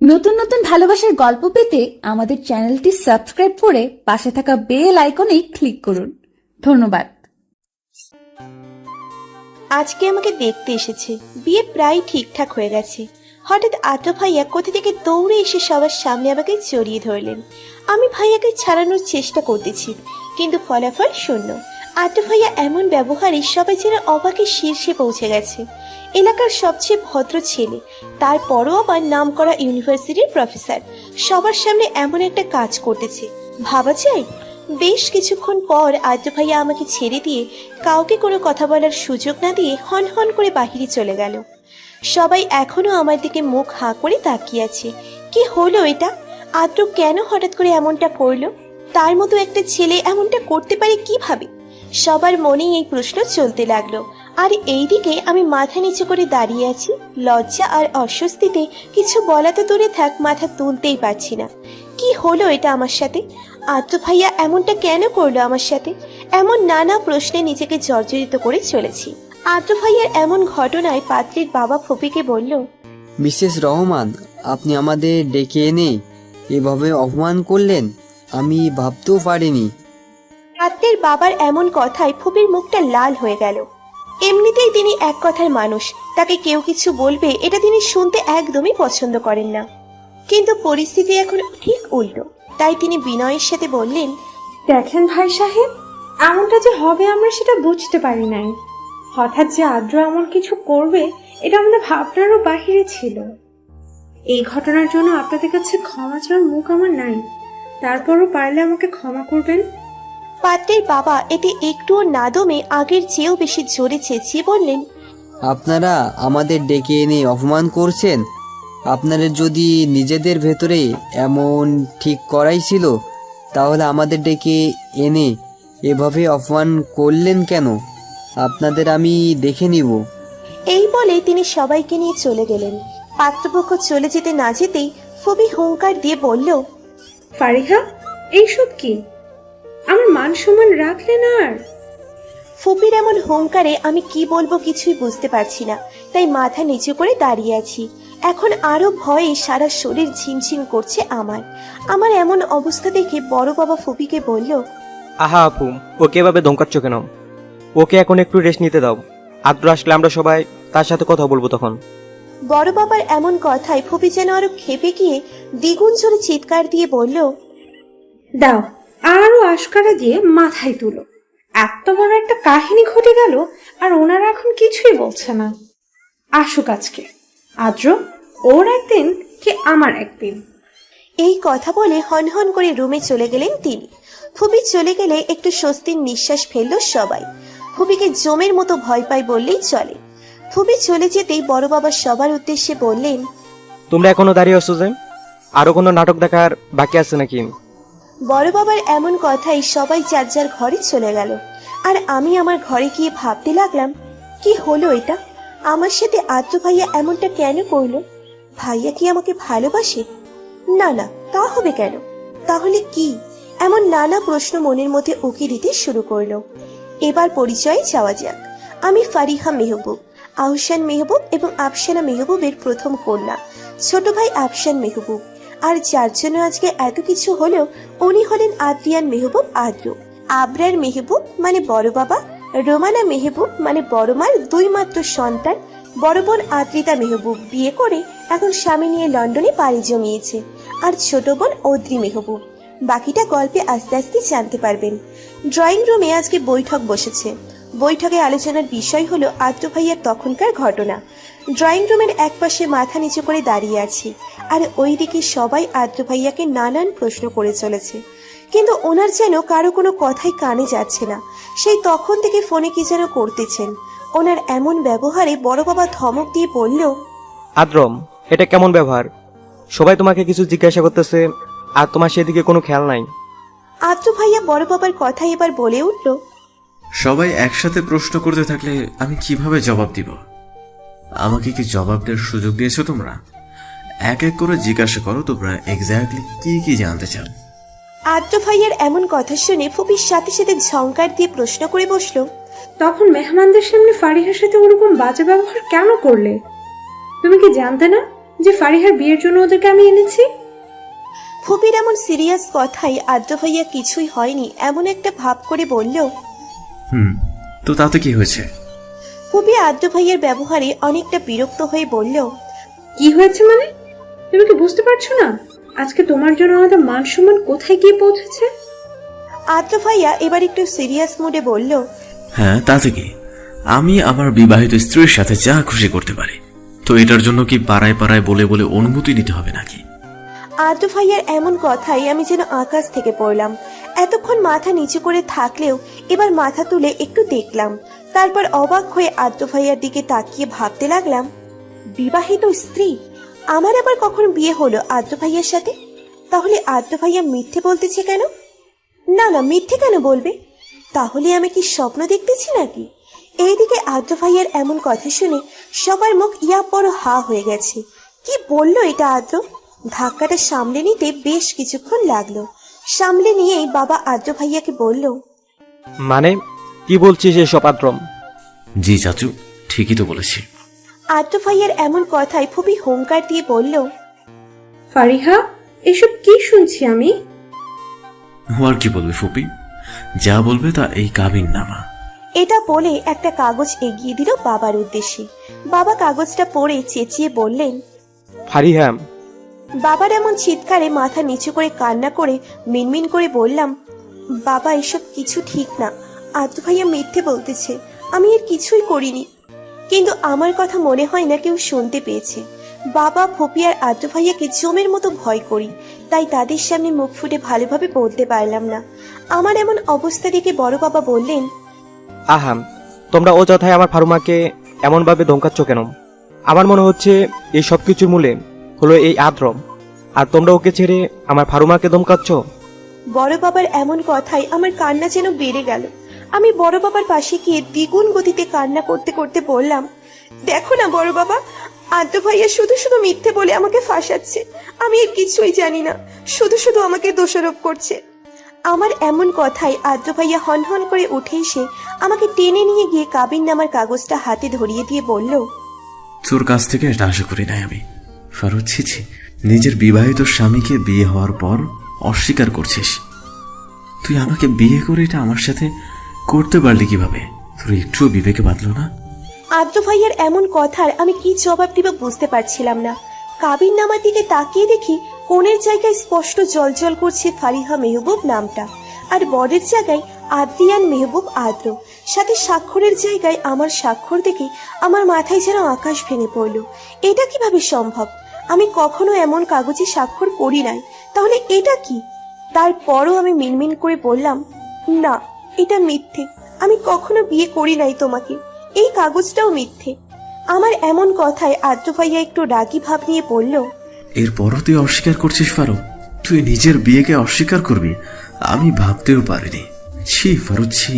নতুন নতুন ভালোবাসার গল্প পেতে আমাদের চ্যানেলটি সাবস্ক্রাইব করে পাশে থাকা বেল আইকনে ক্লিক করুন। ধন্যবাদ। আজকে আমাকে দেখতে এসেছে। বিয়ে প্রায় ঠিকঠাক হয়ে গেছে। হঠাৎ আদ্র ভাইয়া কোথা থেকে দৌড়ে এসে সবার সামনে আমাকে জড়িয়ে ধরলেন। আমি ভাইয়াকে ছাড়ানোর চেষ্টা করতেছি, কিন্তু ফলাফল শূন্য। আদ্র ভাইয়া এমন ব্যবহারে সবাই যেন অবাকের শীর্ষে পৌঁছে গেছে। এলাকার সবচেয়ে ভদ্র ছেলে, তারপরও আবার নামকরা ইউনিভার্সিটির প্রফেসর, সবার সামনে এমন একটা কাজ করতেছে, ভাবা যায়? বেশ কিছুক্ষণ পর আদ্র ভাইয়া আমাকে ছেড়ে দিয়ে কাউকে কোনো কথা বলার সুযোগ না দিয়ে হন হন করে বাহিরে চলে গেল। সবাই এখনো আমার দিকে মুখ হাঁ করে তাকিয়ে আছে। কি হলো এটা? আদ্র কেন হঠাৎ করে এমনটা করলো? তার মতো একটা ছেলে এমনটা করতে পারে কিভাবে? সবার মনেই এই প্রশ্ন চলতে লাগলো। আর এইদিকে আমি মাথা নিচু করে দাঁড়িয়ে আছি। লজ্জা আর অস্বস্তিতে কিছু বলা তো দূরে থাক, মাথা তুলতেই পারছি না। কি হলো এটা আমার সাথে? আদ্র ভাইয়া এমনটা কেন করলো আমার সাথে? এমন নানা প্রশ্নে নিজেকে জর্জরিত করে চলেছি। আদ্র ভাইয়ার এমন ঘটনায় পাত্রীর বাবা ফুপিকে বলল, মিসেস রহমান, আপনি আমাদের ডেকে এনে এভাবে অপমান করলেন, আমি ভাবতেও পারিনি। পাত্রের বাবার এমন কথায় ফুপির মুখটা লাল হয়ে গেল। এমনিতেই তিনি এক কথার মানুষ, তাকে কেউ কিছু বলবে এটা তিনি শুনতে একদমই পছন্দ করেন না। কিন্তু পরিস্থিতি এখন ঠিক উল্টো, তাই তিনি বিনয়ের সাথে বললেন, দেখেন ভাই সাহেব, এমনটা যে হবে আমরা সেটা বুঝতে পারি নাই। হঠাৎ যে আদ্র এমন কিছু করবে এটা আমাদের ভাবনারও বাহিরে ছিল। এই ঘটনার জন্য আপনাদের কাছে ক্ষমা চাওয়ার মুখ আমার নাই, তারপরও পারলে আমাকে ক্ষমা করবেন। পাত্রের বাবা এতে একটুও না দমে আগের চেয়েও বেশি জোরে চেঁচিয়ে বললেন, আপনারা আমাদের ডেকে এনে অপমান করছেন। আপনাদের যদি নিজেদের ভেতরে এমন ঠিক করাই ছিল, তাহলে আমাদের ডেকে এনে এভাবে অপমান করলেন কেন? আপনাদের আমি দেখে নিব। এই বলে তিনি সবাইকে নিয়ে চলে গেলেন। পাত্রপক্ষ চলে যেতে না যেতেই ফুপি হুঙ্কার দিয়ে বলল, ফারিহা, এইসব কি? আমার মান সম্মান রাখলে না আর? ফুপির এমন হুঙ্কারে আমি কি বলবো কিছুই বুঝতে পারছি না, তাই মাথা নিচু করে দাঁড়িয়ে আছি। এখন আরো ভয়ে সারা শরীর ঝিমঝিম করছে আমার এমন অবস্থা দেখে বড় বাবা ফুপিকে বলল, আহা আপু, ওকে এভাবে ধমকাচ্ছ কেন? ওকে এখন একটু রেস্ট নিতে দাও। আদ্র আসলে আমরা সবাই তার সাথে কথা বলবো তখন। বড় বাবার এমন কথায় ফুপি যেন আরো ক্ষেপে গিয়ে দ্বিগুণ জোরে চিৎকার দিয়ে বলল, দাও, আরো আশকারা দিয়ে মাথায় তুলো। এত বড় একটা কাহিনী ঘটে গেল আর ওনারা এখন কিছুই বলছে না। আসুক আজকে আদ্র, ওর একদিন কি আমার একদিন। এই কথা বলে হন হন করে রুমে চলে গেলেন তিনি। ফুপি চলে গেলে একটু স্বস্তির নিঃশ্বাস ফেলল সবাই। ফুপিকে জমের মতো ভয় পায় বললেই চলে। ফুপি চলে যেতেই বড় বাবা সবার উদ্দেশ্যে বললেন, তোমরা এখনো দাঁড়িয়ে আছো যে? আরো কোনো নাটক দেখার বাকি আছে নাকি? বড় বাবার এমন কথাই সবাই যার যার ঘরে চলে গেল। আর আমি আমার ঘরে গিয়ে ভাবতে লাগলাম, কি হলো এটা? আমার সাথে আদ্র ভাইয়া এমনটা কেন করলো? ভাইয়া কি আমাকে ভালোবাসে? না না, তা হবে কেন? তাহলে কি? এমন নানা প্রশ্ন মনের মধ্যে উকি দিতে শুরু করলো। এবার পরিচয়ে যাওয়া যাক। আমি ফারিহা মেহবুব, আহসান মেহবুব এবং আফসানা মেহবুবের প্রথম কন্যা, ছোট ভাই আফসান মেহবুব। আর যার জন্য আজকে এত কিছু হলেও উনি হলেন আদ্রিয়ান মেহবুব আদ্র। আবরার মেহবুব মানে বড় বাবা, রোমানা মেহবুব মানে বড় মার দুই মাত্র সন্তান। বড় বোন আদ্রিতা মেহবুব বিয়ে করে এখন স্বামী নিয়ে লন্ডনে পাড়ি জমিয়েছে। আর ছোট বোন অদ্রি মেহবুব। বাকিটা গল্পে আস্তে আস্তে জানতে পারবেন। ড্রয়িং রুমে আজকে বৈঠক বসেছে। বৈঠকে আলোচনার বিষয় হলো আদ্র ভাইয়ার তখনকার ঘটনা। ড্রয়িং রুমের একপাশে মাথা নিচু করে দাঁড়িয়ে আছি, আর ওইদিকে সবাই আদ্র ভাইয়াকে নানান প্রশ্ন করে চলেছে, কিন্তু ওনার যেন কারো কোনো কথাই কানে যাচ্ছে না। সেই তখন থেকে ফোনে কি যেন করতেছেন। ওনার এমন ব্যবহারে বড় বাবা ধমক দিয়ে বলল, আদ্রম, এটা কেমন ব্যবহার? সবাই তোমাকে কিছু জিজ্ঞাসা করতেছে আর তোমার সেদিকে কোনো খেয়াল নাই। আদ্র ভাইয়া বড় বাবার কথা এবার বলে উঠল, সবাই একসাথে প্রশ্ন করতে থাকলে আমি কিভাবে জবাব দিব? আমাকে কি জবাব দেওয়ার সুযোগ দিয়েছো তোমরা? এক এক করে জিজ্ঞাসা করো তোমরা এক্স্যাক্টলি কি কি জানতে চাও। আদ্র ভাইয়ার এমন কথা শুনে ফুপির সাথে সাথে ঝংকার দিয়ে প্রশ্ন করে বসলো, তখন মেহমানদের সামনে ফারিহার সাথে ওরকম বাজে ব্যবহার কেন করলে? তুমি কি জানতে না যে ফারিহার বিয়ের জন্য ওদেরকে আমি এনেছি? ফুপির এমন সিরিয়াস কথাই আদ্র ভাইয়া কিছুই হয়নি এমন একটা ভাব করে বলল। তো তাতে কি হয়েছে? ফুপি আদ্র ভাইয়ার ব্যবহারে অনেকটা বিরক্ত হয়ে বলল। কি হয়েছে মানে? তুমি কি বুঝতে পারছো না আজকে তোমার জন্য আমাদের মান সম্মান কোথায় গিয়ে পৌঁছেছে? আদ্র ভাইয়া এবার একটু সিরিয়াস মুডে বলল। হ্যাঁ, তাতে কি? আমি আমার বিবাহিত স্ত্রীর সাথে যা খুশি করতে পারি, তো এটার জন্য কি পাড়ায় পাড়ায় বলে বলে অনুমতি নিতে হবে নাকি? আদ্র ভাইয়ার এমন কথাই আমি যেন আকাশ থেকে পড়লাম। এতক্ষণ মাথা নিচু করে থাকলেও এবার মাথা তুলে একটু দেখলাম, তারপর অবাক হয়ে আদ্র ভাইয়ার দিকে তাকিয়ে ভাবতে লাগলাম, বিবাহিত স্ত্রী? আমার আবার কখন বিয়ে হলো আদ্র ভাইয়ার সাথে? তাহলে আদ্র ভাইয়া মিথ্যে বলতেছে কেন? না না, মিথ্যে কেন বলবে? তাহলে আমি কি স্বপ্ন দেখতেছি নাকি? এইদিকে আদ্র ভাইয়ার এমন কথা শুনে সবার মুখ ইয়া বড় হা হয়ে গেছে। কি বললো এটা আদ্র? ধাক্কাটা সামলে নিতে বেশ কিছুক্ষণ লাগলো। সামলে নিয়েই বাবা আদ্র ভাইয়াকে বলল। মানে কি বলছিস এসব আদ্রম? জি চাচু, ঠিকই তো বলেছি। আদ্র ভাইয়ার এমন কথায় ফুপি হুঙ্কার দিয়ে বলল। ফারিহা, এসব কি শুনছি আমি? ও আর কি বলবে ফুপি, যা বলবে তা এই কাবিন নামা। এটা বলে একটা কাগজ এগিয়ে দিল বাবার উদ্দেশ্যে। বাবা কাগজটা পড়ে চেঁচিয়ে বললেন। ফারিহা, বাবার এমন চিৎকারে মাথা নিচু করে কান্না করে মিনমিন করে বললাম, বাবা এসব কিছু ঠিক না, আদ্র ভাইয়া মিথ্যে বলতেছে, আমি এর কিছুই করিনি। কিন্তু আমার কথা মনে হয় না কেউ শুনতে পেয়েছে। বাবা, ফুপি আর আদ্র ভাইয়াকে জমের মতো ভয় করি, তাই তাদের সামনে মুখ ফুটে ভালোভাবে বলতে পারলাম না। আমার এমন অবস্থা দেখে বড় বাবা বললেন। আহাম, তোমরা অযথায় আমার ফারুমাকে এমনভাবে ধমকাচ্ছ কেন? আমার মনে হচ্ছে এই সব কিছুর মূলে হলো এই আদ্রম, আর তোমরা ওকে ছেড়ে আমার ফারুমাকে ধমকাচ্ছ। বড় বাবার এমন কথায় আমার কান্না যেন বেড়ে গেল। আমি বড় বাবার পাশে গিয়ে দ্বিগুণ গতিতে কান্না করতে করতে বললাম, দেখো না বড় বাবা, আদ্র ভাইয়া শুধু শুধু মিথ্যে বলে আমাকে ফাঁসাচ্ছে। আমি এর কিছুই জানি না, শুধু শুধু আমাকে দোষারোপ করছে। আমার এমন কথায় আদ্র ভাইয়া হনহন করে উঠে এসে আমাকে টেনে নিয়ে গিয়ে কাবিন নামার কাগজটা হাতে ধরিয়ে দিয়ে বলল। তোর কাছ থেকে এটা আশা করি নাই আমি। ফারুক, ছিছি, নিজের বিবাহিত স্বামীকে বিয়ে হওয়ার পর অস্বীকার করছিস। তুই আমাকে বিয়ে করে এটা আমার সাথে করতে পারলি কিভাবে? তোর একটুও বিবেকে বাঁধলো না? আদ্র ভাইয়ার এমন কথার আমি কি জবাব দিব বুঝতে পারছিলাম না। কাবিন নামার দিকে তাকিয়ে দেখি কোণের জায়গায় স্পষ্ট জলজল করছে ফারিহা মেহবুব নামটা, আর বরের জায়গায় আদ্রিয়ান মেহবুব আদ্র, সাথে স্বাক্ষরের জায়গায় আমার স্বাক্ষর দেখে আমার মাথায় যেন আকাশ ভেঙে পড়ল। এটা কিভাবে সম্ভব? আমি কখনো এমন কাগজে স্বাক্ষর করি নাই, তাহলে এটা কি? তারপরও আমি মিনমিন করে বললাম, না, এটা মিথ্যে, আমি কখনো বিয়ে করি নাই তোমাকে, এই কাগজটাও মিথ্যে। আমার এমন কথায় আদ্র ভাইয়া একটু রাগী ভাব নিয়ে বলল। এরপরও তুই অস্বীকার করছিস ফারুক? তুই নিজের বিয়েকে অস্বীকার করবি? আমি ভাবতেও পারিনি। ছি ফারুক, ছি।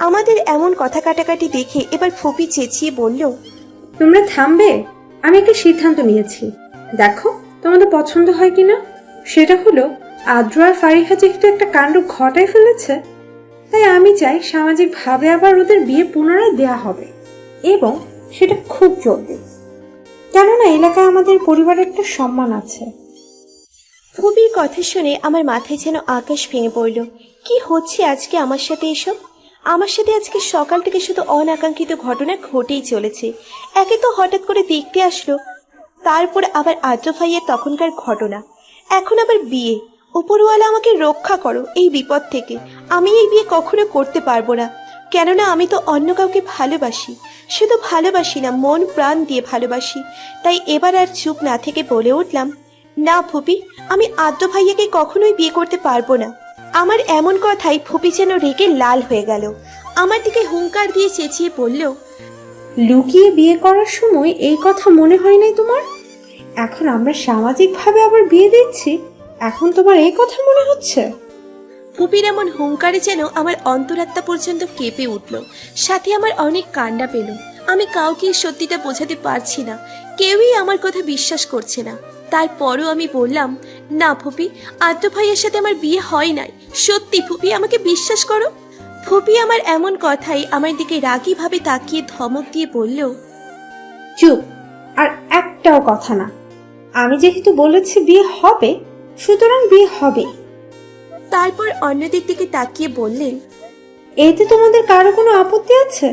আমাদের এমন কথা কাটাকাটি দেখে এবার ফুপি চেঁচিয়ে বলল। তোমরা থামবে? আমি একটা সিদ্ধান্ত নিয়েছি, দেখো তোমাদের পছন্দ হয় কিনা। সেটা হলো আদ্র আর ফারিহা যেহেতু একটা কাণ্ড ঘটায় ফেলেছে, তাই আমি চাই সামাজিকভাবে আবার ওদের বিয়ে পুনরায় দেয়া হবে, এবং সেটা খুব জলদি। কেননা এলাকায় আমাদের পরিবারের একটা সম্মান আছে। ফুপির কথা শুনে আমার মাথায় যেন আকাশ ভেঙে পড়ল। কি হচ্ছে আজকে আমার সাথে এসব? আমার সাথে আজকে সকাল থেকে শুধু অনাকাঙ্ক্ষিত ঘটনা ঘটেই চলেছে। একে তো হঠাৎ করে দেখতে আসলো, তারপর আবার আদ্র ভাইয়ের তখনকার ঘটনা, এখন আবার বিয়ে। উপরওয়ালা আমাকে রক্ষা করো এই বিপদ থেকে। আমি এই বিয়ে কখনো করতে পারবো না, কেননা আমি তো অন্য কাউকে ভালোবাসি। শুধু ভালোবাসি না, মন প্রাণ দিয়ে ভালোবাসি। তাই এবার আর চুপ না থেকে বলে উঠলাম, না ফুপি, আমি আদ্র ভাইয়াকে কখনোই বিয়ে করতে পারবো না। আমার এমন কথাই ফুপি যেন রেগে লাল হয়ে গেল। আমার দিকে হুঙ্কার দিয়ে চেঁচিয়ে বলল। লুকিয়ে বিয়ে করার সময় এই কথা মনে হয় নাই তোমার? এখন আমরা সামাজিকভাবে আবার বিয়ে দিচ্ছি, এখন তোমার এই কথা মনে হচ্ছে? ফুপির এমন হুঙ্কারে যেন আমার অন্তরাত্মা পর্যন্ত কেঁপে উঠল, সাথে আমার অনেক কান্না পেল। আমি কাউকে সত্যিটা বোঝাতে পারছি না, কেউই আমার কথা বিশ্বাস করছে না। তারপরও আমি বললাম, না ফুপি, আদ্র ভাইয়ের সাথে আমার বিয়ে হয় নাই, সত্যি ফুপি, আমাকে বিশ্বাস করো। ফুপি আমার এমন কথাই আমার দিকে রাগী ভাবে তাকিয়ে ধমক দিয়ে বলল। চুপ, আর একটাও কথা না। আমি যেহেতু বলেছি বিয়ে হবে, সুতরাং বিয়ে হবে। তারপর অন্যদের দিকে তাকিয়ে বললেন, এতে তোমাদের কারো কোনো আপত্তি আছে?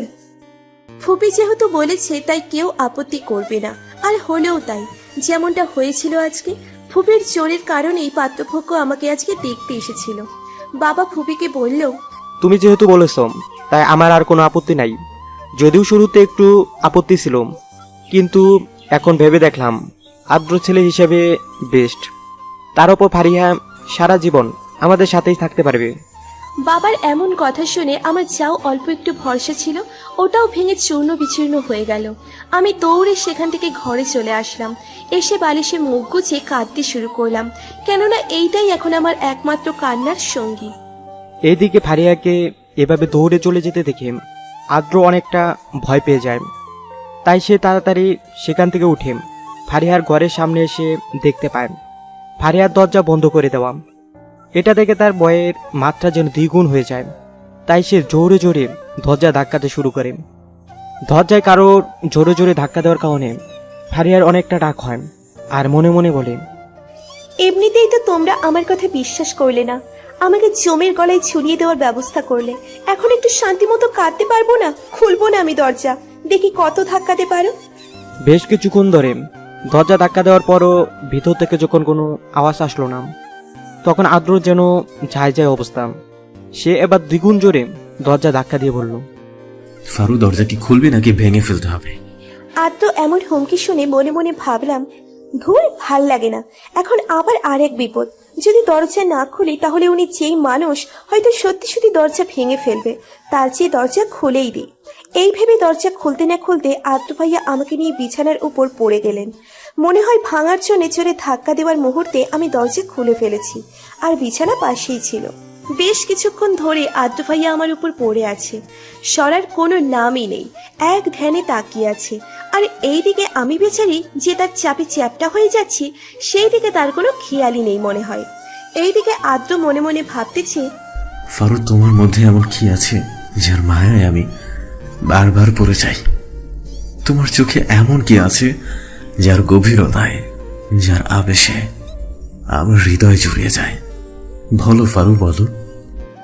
ফুপি যেহেতু বলেছে তাই কেউ আপত্তি করবে না। আর হলেও তাই, যেমনটা হয়েছিল আজকে। ফুপির জোরের কারণেই পাত্রপক্ষ আমাকে আজকে দেখতে এসেছিল। বাবা ফুপিকে বলল, তুমি যেহেতু বলেছো তাই আমার আর কোনো আপত্তি নাই। যদিও শুরুতে একটু আপত্তি ছিল, কিন্তু এখন ভেবে দেখলাম আদ্র ছেলে হিসেবে বেস্ট। তার উপর ফারিহা সারা জীবন আমাদের সাথেই থাকতে পারবে। বাবার এমন কথা শুনে আমার যাও অল্প একটু ভরসা ছিল, ওটাও ভেঙে চূর্ণ বিচূর্ণ হয়ে গেল। আমি দৌড়ে সেখান থেকে ঘরে চলে আসলাম। এসে বালিশে মুখ গুছিয়ে কাঁদতে শুরু করলাম, কেননা এইটাই এখন আমার একমাত্র কান্নার সঙ্গী। এইদিকে ফারিহাকে এভাবে দৌড়ে চলে যেতে দেখে আদ্র অনেকটা ভয় পেয়ে যায়। তাই সে তাড়াতাড়ি সেখান থেকে উঠে ফারিহার ঘরের সামনে এসে দেখতে পায় ফারিহার দরজা বন্ধ করে দেওয়া। এটা দেখে তার ভয়ের মাত্রা যেন দ্বিগুণ হয়ে যায়। তাই সে জোরে জোরে দরজা ধাক্কাতে শুরু করে। দরজায় কারোর জোরে জোরে ধাক্কা দেওয়ার কারণে ফারিহার অনেকটা রাগ হয়, আর মনে মনে বলে, এমনিতেই তো তোমরা আমার কথা বিশ্বাস করলে না, আমাকে জমের গলায় ঝুলিয়ে দেওয়ার ব্যবস্থা করলে। এখন একটু শান্তি মতো কাঁদতে পারবো না? খুলবো না আমি দরজা, দেখি কত ধাক্কাতে পারো। বেশ কিছুক্ষণ ধরে দরজা ধাক্কা দেওয়ার পরও ভিতর থেকে যখন কোনো আওয়াজ আসলো না, তখন আদ্রর যেন যায় যায় অবস্থা। সে এবার দ্বিগুণ জোরে দরজা ধাক্কা দিয়ে বলল, ফারু, দরজা কি খুলবি নাকি ভেঙে ফেলতে হবে? আদ্র এমন হুমকি শুনে মনে মনে ভাবলাম, ধুর, ভাল লাগে না। এখন আবার আরেক বিপদ। যদি দরজা না খুলি তাহলে উনি যেই মানুষ, হয়তো সত্যি সত্যি দরজা ভেঙে ফেলবে। তার চেয়ে দরজা খুলেই দিই। এই ভেবে দরজা খুলতে না খুলতে আদ্র ভাইয়া আমাকে নিয়ে বিছানার উপর পড়ে গেলেন। মনে হয় ভাঙার জন্য জোরে ধাক্কা দেওয়ার মুহূর্তে আমি দরজা খুলে ফেলেছি, আর বিছানা পাশেই ছিল। বেশ কিছুক্ষণ ধরে আদ্র ভাইয়া আমার উপর পড়ে আছে, সরার কোনো নামই নেই, এক ধ্যানে তাকিয়ে আছে। আর এইদিকে আমি বেচারি যে তার চাপে চ্যাপটা হয়ে যাচ্ছি, সেই দিকে তার কোনো খেয়ালই নেই মনে হয়। এইদিকে আদ্র মনে মনে ভাবতেছে, ফারু, তোমার মধ্যে এমন কি আছে যার মায়ায় আমি বারবার পড়ে যাই? তোমার চোখে এমন কি আছে যার গভীরতায়, যার আবেশে আমার হৃদয় জুড়িয়ে যায়? বলো ফারু, বলো।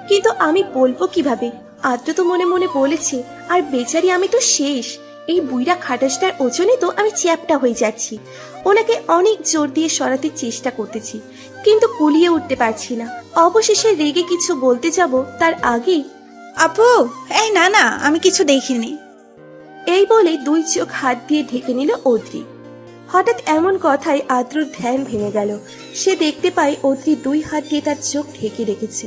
কিন্তু আমি বলবো কিভাবে? আদ্র তো মনে মনে বলেছে, আর বেচারি আমি তো শেষ। এই বুইড়া খাটাসটার ওজনে তো আমি চ্যাপটা হয়ে যাচ্ছি। ওনাকে অনেক জোর দিয়ে সরাতে চেষ্টা করতেছি, কিন্তু কুলিয়ে উঠতে পারছি না। অবশেষে রেগে কিছু বলতে যাব, তার আগেই, আপু, এই না না, আমি কিছু দেখিনি। এই বলে দুই চোখ হাত দিয়ে ঢেকে নিল অদ্রি। হঠাৎ এমন কথায় আদ্রর ধ্যান ভেঙে গেল। সে দেখতে পায় অদ্রি দুই হাত দিয়ে তার চোখ ঢেকে রেখেছে।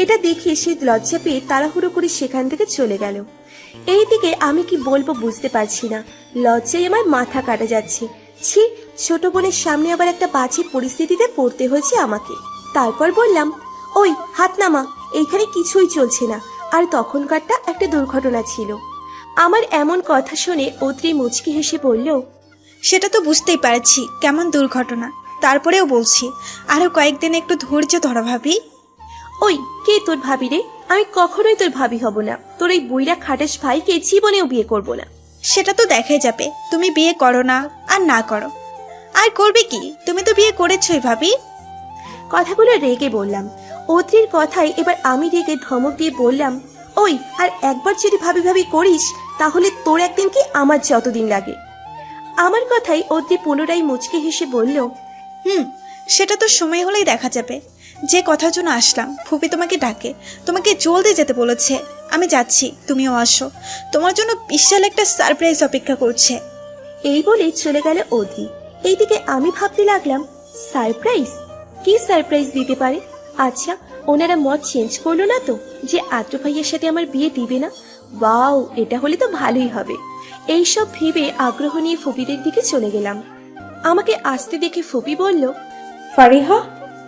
এটা দেখে সে লজ্জা পেয়ে তাড়াহুড়ো করে সেখান থেকে চলে গেল। এইদিকে আমি কি বলবো বুঝতে পারছি না, লজ্জায় আমার মাথা কাটা যাচ্ছে। ছি, ছোট বোনের সামনে আবার একটা বাজে পরিস্থিতিতে পড়তে হয়েছে আমাকে। তারপর বললাম, ওই হাত নামা, এইখানে কিছুই চলছে না। আর তখনকারটা একটা দুর্ঘটনা ছিল। আমার এমন কথা শুনে অদ্রি মুচকি হেসে বলল, সেটা তো বুঝতেই পারছি কেমন দুর্ঘটনা, তারপরেও বলছি আরো কয়েকদিন একটু ধৈর্য ধরো ভাবি। ওই কে তোর ভাবি রে? আমি কখনোই তোর ভাবি হব না। তোর এই বুইড়া খাটাস ভাইকে জীবনেও বিয়ে করব না। সেটা তো দেখাই যাবে, তুমি বিয়ে করো না আর না করো। আর করবে কি, তুমি তো বিয়ে করেছোই ভাবি। কথাগুলো রেগে বললাম। অদ্রির কথায় এবার আমি রেগে ধমক দিয়ে বললাম, ওই, আর একবার যদি ভাবি ভাবি করিস তাহলে তোর একদিন কি আমার যতদিন লাগে। আমার কথাই অদ্রি পুনরায় মুচকে হেসে বলল, সেটা তো সময় হলেই দেখা যাবে। যে কথার জন্য আসলাম, ফুপি তোমাকে ডাকে, তোমাকে জলদি যেতে বলেছে। আমি যাচ্ছি, তুমিও আসো, তোমার জন্য বিশাল একটা সারপ্রাইজ অপেক্ষা করছে। এই বলে চলে গেল অদ্রি। এইদিকে আমি ভাবতে লাগলাম, সারপ্রাইজ? কি সারপ্রাইজ দিতে পারে? আচ্ছা, ওনারা মত চেঞ্জ করলো না তো যে আদ্র ভাইয়ের সাথে আমার বিয়ে দিবে না? ওয়াও, এটা হলে তো ভালোই হবে। এইসব ভেবে আগ্রহ নিয়ে ফুপিদের দিকে চলে গেলাম। আমাকে আসতে দেখে ফুপি বলল, ফারিহা,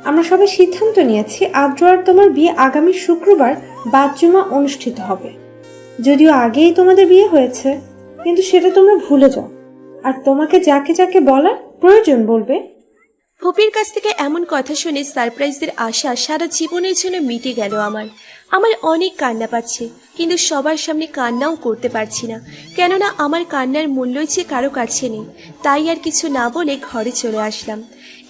আমরা সবাই সিদ্ধান্ত নিয়েছি আদ্র আর তোমার বিয়ে আগামী শুক্রবার বাদ-জুমা অনুষ্ঠিত হবে। যদিও আগেই তোমাদের বিয়ে হয়েছে, কিন্তু সেটা তোমরা ভুলে যাও। আর তোমাকে যাকে যাকে বলার প্রয়োজন বলবে। ফুপির কাছ থেকে এমন কথা শুনে সারপ্রাইজের আশা সারা জীবনের জন্য মিটে গেল আমার অনেক কান্না পাচ্ছে, কিন্তু সবার সামনে কান্নাও করতে পারছি না, কেননা আমার কান্নার মূল্যই যে কারো কাছে নেই। তাই আর কিছু না বলে ঘরে চলে আসলাম।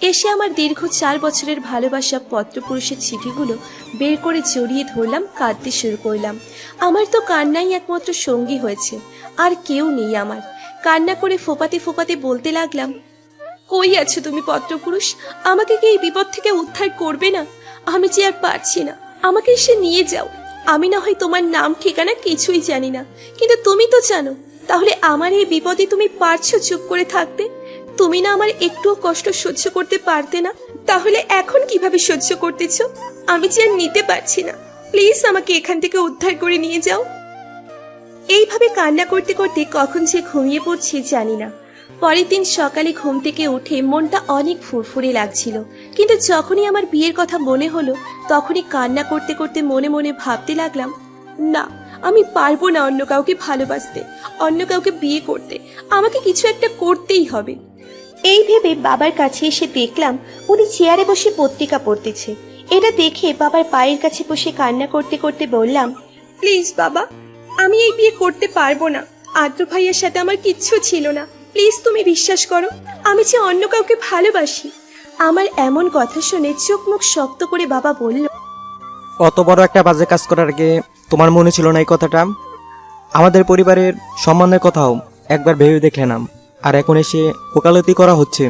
এসে আমার দীর্ঘ 4 বছরের ভালোবাসা পত্রপুরুষের চিঠিগুলো বের করে জড়িয়ে ধরলাম, কাঁদতে শুরু করলাম। আমার তো কান্নাই একমাত্র সঙ্গী হয়েছে, আর কেউ নেই আমার। কান্না করে ফোপাতে ফোপাতে বলতে লাগলাম, কই আছো তুমি পত্রপুরুষ? আমাকে কি এই বিপদ থেকে উদ্ধার করবে না? আমি যে আর পারছি না, আমাকে এসে নিয়ে যাও। আমি না হয় তোমার নাম ঠিকানা কিছুই জানি না, কিন্তু তুমি তো জানো। তাহলে আমার এই বিপদে তুমি পারছো চুপ করে থাকতে? তুমি না আমার একটুও কষ্ট সহ্য করতে পারতে না? তাহলে এখন কিভাবে সহ্য করতেছো? আমি যে আর নিতে পারছি না, প্লিজ আমাকে এখান থেকে উদ্ধার করে নিয়ে যাও। এইভাবে কান্না করতে করতে কখন যে ঘুমিয়ে পড়ছি জানি না। পরের দিন সকালে ঘুম থেকে উঠে মনটা অনেক ফুরফুরে লাগছিল, কিন্তু যখনই আমার বিয়ের কথা মনে হলো তখনই কান্না করতে করতে মনে মনে ভাবতে লাগলাম, না, আমি পারবো না অন্য কাউকে ভালোবাসতে, অন্য কাউকে বিয়ে করতে। আমাকে কিছু একটা করতেই হবে। এই ভেবে বাবার কাছে এসে দেখলাম উনি চেয়ারে বসে পত্রিকা পড়তেছে। এটা দেখে বাবার পায়ের কাছে বসে কান্না করতে করতে বললাম, প্লিজ বাবা, আমি এই বিয়ে করতে পারবো না। আদ্র ভাইয়ের সাথে আমার কিচ্ছু ছিল না, প্লিজ তুমি বিশ্বাস করো, আমি যে অন্য কাউকে ভালোবাসি। আমার এমন কথা শুনে চোখ মুখ শক্ত করে বাবা বলল, অত বড় একটা বাজে কাজ করার আগে তোমার মনে ছিল না এই কথাটা? আমাদের পরিবারের সম্মানের কথাও একবার ভেবে দেখলে না, আর এখন এসে ওকালতি করা হচ্ছে।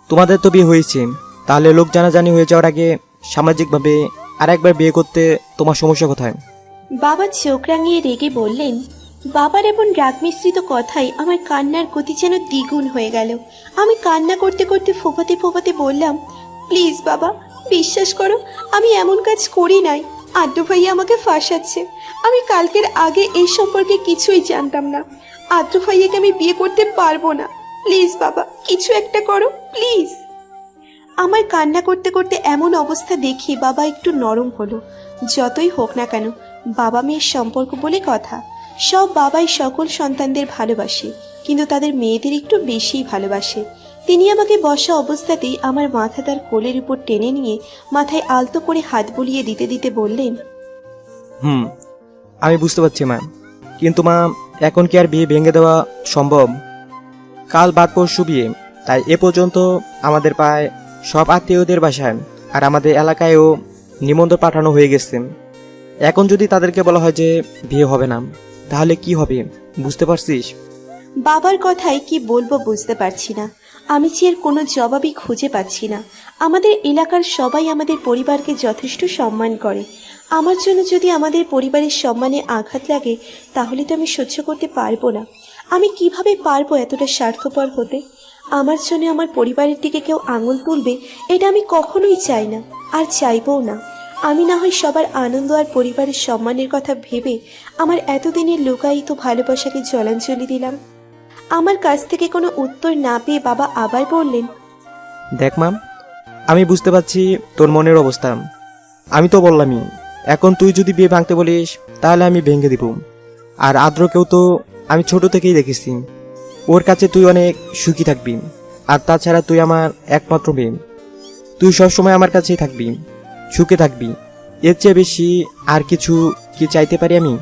তোমাদের তো বিয়ে হয়েছে, তাহলে লোক জানাজানি হয়ে যাওয়ার আগে সামাজিকভাবে আর একবার বিয়ে করতে তোমার সমস্যা কোথায়? বাবা চোখ রাঙিয়ে রেগে বললেন। বাবার এমন রাগ মিশ্রিত কথায় আমার কান্নার গতি যেন দ্বিগুণ হয়ে গেল। আমি কান্না করতে করতে ফোপাতে ফোপাতে বললাম, প্লিজ বাবা, বিশ্বাস করো, আমি এমন কাজ করি নাই। আদ্র ভাইয়া আমাকে ফাঁসাচ্ছে। আমি কালকের আগে এই সম্পর্কে কিছুই জানতাম না। আদ্র ভাইয়াকে আমি বিয়ে করতে পারবো না। প্লিজ বাবা, কিছু একটা করো, প্লিজ। আমার কান্না করতে করতে এমন অবস্থা দেখি বাবা একটু নরম হলো। যতই হোক না কেন, বাবা মেয়ের সম্পর্ক বলে কথা, সব বাবাই সকল সন্তানদের ভালোবাসে, কিন্তু তাদের মেয়েদের একটু বেশিই ভালোবাসে। তিনি আমাকে বসা অবস্থাতেই আমার মাথা তার কোলের উপর টেনে নিয়ে মাথায় আলতো করে হাত বুলিয়ে দিতে দিতে বললেন, আমি বুঝতে পারছি মা, কিন্তু মা, এখন কি আর বিয়ে ভেঙে দেওয়া সম্ভব? কাল বাদ পরশু বিয়ে, তাই এ পর্যন্ত আমাদের প্রায় সব আত্মীয়দের বাসায় আর আমাদের এলাকায়ও নিমন্ত্রণ পাঠানো হয়ে গেছে। এখন যদি তাদেরকে বলা হয় যে বিয়ে হবে না, তাহলে কি হবে বুঝতে পারছিস? বাবার কথায় কি বলবো বুঝতে পারছি না। আমি যে এর কোনো জবাবই খুঁজে পাচ্ছি না। আমাদের এলাকার সবাই আমাদের পরিবারকে যথেষ্ট সম্মান করে। আমার জন্য যদি আমাদের পরিবারের সম্মানে আঘাত লাগে, তাহলে তো আমি সহ্য করতে পারবো না। আমি কিভাবে পারবো এতটা স্বার্থপর হতে? আমার জন্য আমার পরিবারের দিকে কেউ আঙুল তুলবে, এটা আমি কখনোই চাই না, আর চাইবও না। আমি না হয় সবার আনন্দ আর পরিবারের সম্মানের কথা ভেবে আমার এতদিনের লুকায়িত ভালোবাসাকে জলাঞ্জলি দিলাম। আমার কাছ থেকে কোনো উত্তর না পেয়ে বাবা আবার বললেন, দেখ মা, আমি বুঝতে পারছি তোর মনের অবস্থা। আমি তো বললামই, এখন তুই যদি বিয়ে ভাঙতে বলিস তাহলে আমি ভেঙে দিব। আর আদ্রকেও তো আমি ছোট থেকেই দেখেছি, ওর কাছে তুই অনেক সুখী থাকবি। আর তাছাড়া তুই আমার একমাত্র মেয়ে, তুই সবসময় আমার কাছেই থাকবি, সুখে থাকবি। এর চেয়ে বেশি আর কিছু কি চাইতে পারি আমি?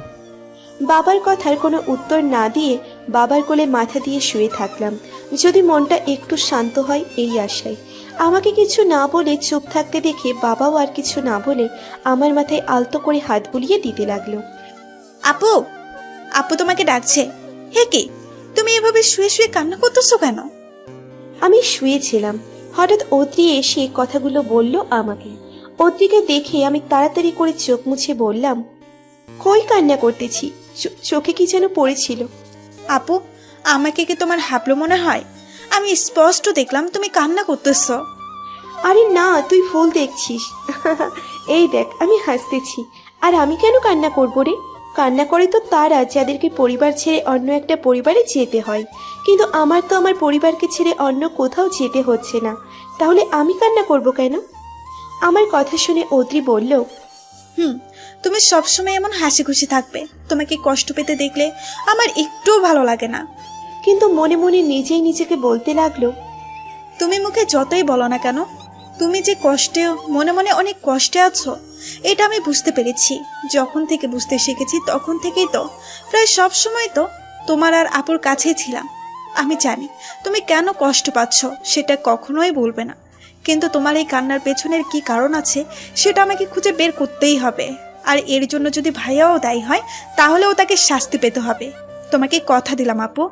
বাবার কথার কোনো উত্তর না দিয়ে বাবার কোলে মাথা দিয়ে শুয়ে থাকলাম, যদি মনটা একটু শান্ত হয় এই আশায়। আমাকে কিছু না বলে চুপ থাকতে দেখে বাবাও আর কিছু না বলে আমার মাথায় আলতো করে হাত বুলিয়ে দিতে লাগলো। আপু, আপু তোমাকে ডাকছে। হে কি, তুমি এভাবে শুয়ে শুয়ে কান্না করতেছো কেন? আমি শুয়েছিলাম, হঠাৎ অদ্রি এসে কথাগুলো বলল আমাকে। অদ্রিকে দেখে আমি তাড়াতাড়ি করে চোখ মুছে বললাম, কই কান্না করতেছি, চোখে কি যেন পড়েছিল। আপু, আমাকে কি তোমার হাবলো মনে হয়? আমি স্পষ্ট দেখলাম তুমি কান্না করতেছো। আরে না, তুই ভুল দেখছিস। এই দেখ, আমি হাসতেছি। আর আমি কেন কান্না করবো রে? কান্না করে তো তারা যাদেরকে পরিবার ছেড়ে অন্য একটা পরিবারে যেতে হয়, কিন্তু আমার তো আমার পরিবারকে ছেড়ে অন্য কোথাও যেতে হচ্ছে না, তাহলে আমি কান্না করব কেন? আমার কথা শুনে অদ্রি বলল, তুমি সবসময় এমন হাসি খুশি থাকবে, তোমাকে কষ্ট পেতে দেখলে আমার একটুও ভালো লাগে না। কিন্তু মনে মনে নিজেই নিজেকে বলতে লাগলো, তুমি মুখে যতই বলো না কেন, তুমি যে কষ্টে, মনে মনে অনেক কষ্টে আছো, এটা আমি বুঝতে পেরেছি। যখন থেকে বুঝতে শিখেছি তখন থেকেই তো প্রায় সব সময় তো তোমার আর আপুর কাছেই ছিলাম। আমি জানি তুমি কেন কষ্ট পাচ্ছ, সেটা কখনোই বলবে না, কিন্তু তোমার এই কান্নার পেছনের কি কারণ আছে সেটা আমাকে খুঁজে বের করতেই হবে। আর এর জন্য যদি ভাইয়াও দায়ী হয় তাহলেও তাকে শাস্তি পেতে হবে। তোমাকে কথা দিলাম আপু।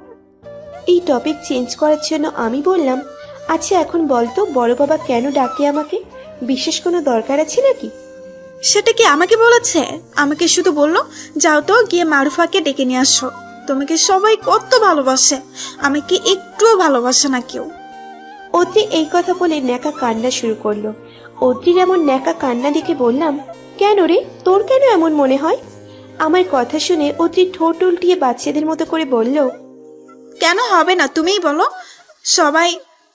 এই টপিক চেঞ্জ করার জন্য আমি বললাম, আচ্ছা এখন বলতো বড় বাবা কেন ডাকে আমাকে? বিশেষ কোনো দরকার আছে নাকি? সেটা কি আমাকে বলেছে? আমাকে শুধু বললো যাও তো গিয়ে মারুফাকে ডেকে নিয়ে আসো। তোমাকে সবাই কত ভালোবাসে, আমাকে একটুও ভালোবাসে না কেউ। অদ্রি এই কথা বলে ন্যাকা কান্না শুরু করলো। অদ্রির এমন ন্যাকা কান্না দেখে বললাম, কেন রে, তোর কেন এমন মনে হয়? আমার কথা শুনে অদ্রি ঠোঁট উল্টিয়ে বাচ্চাদের মতো করে বলল, কেন হবে না তুমিই বলো। সবাই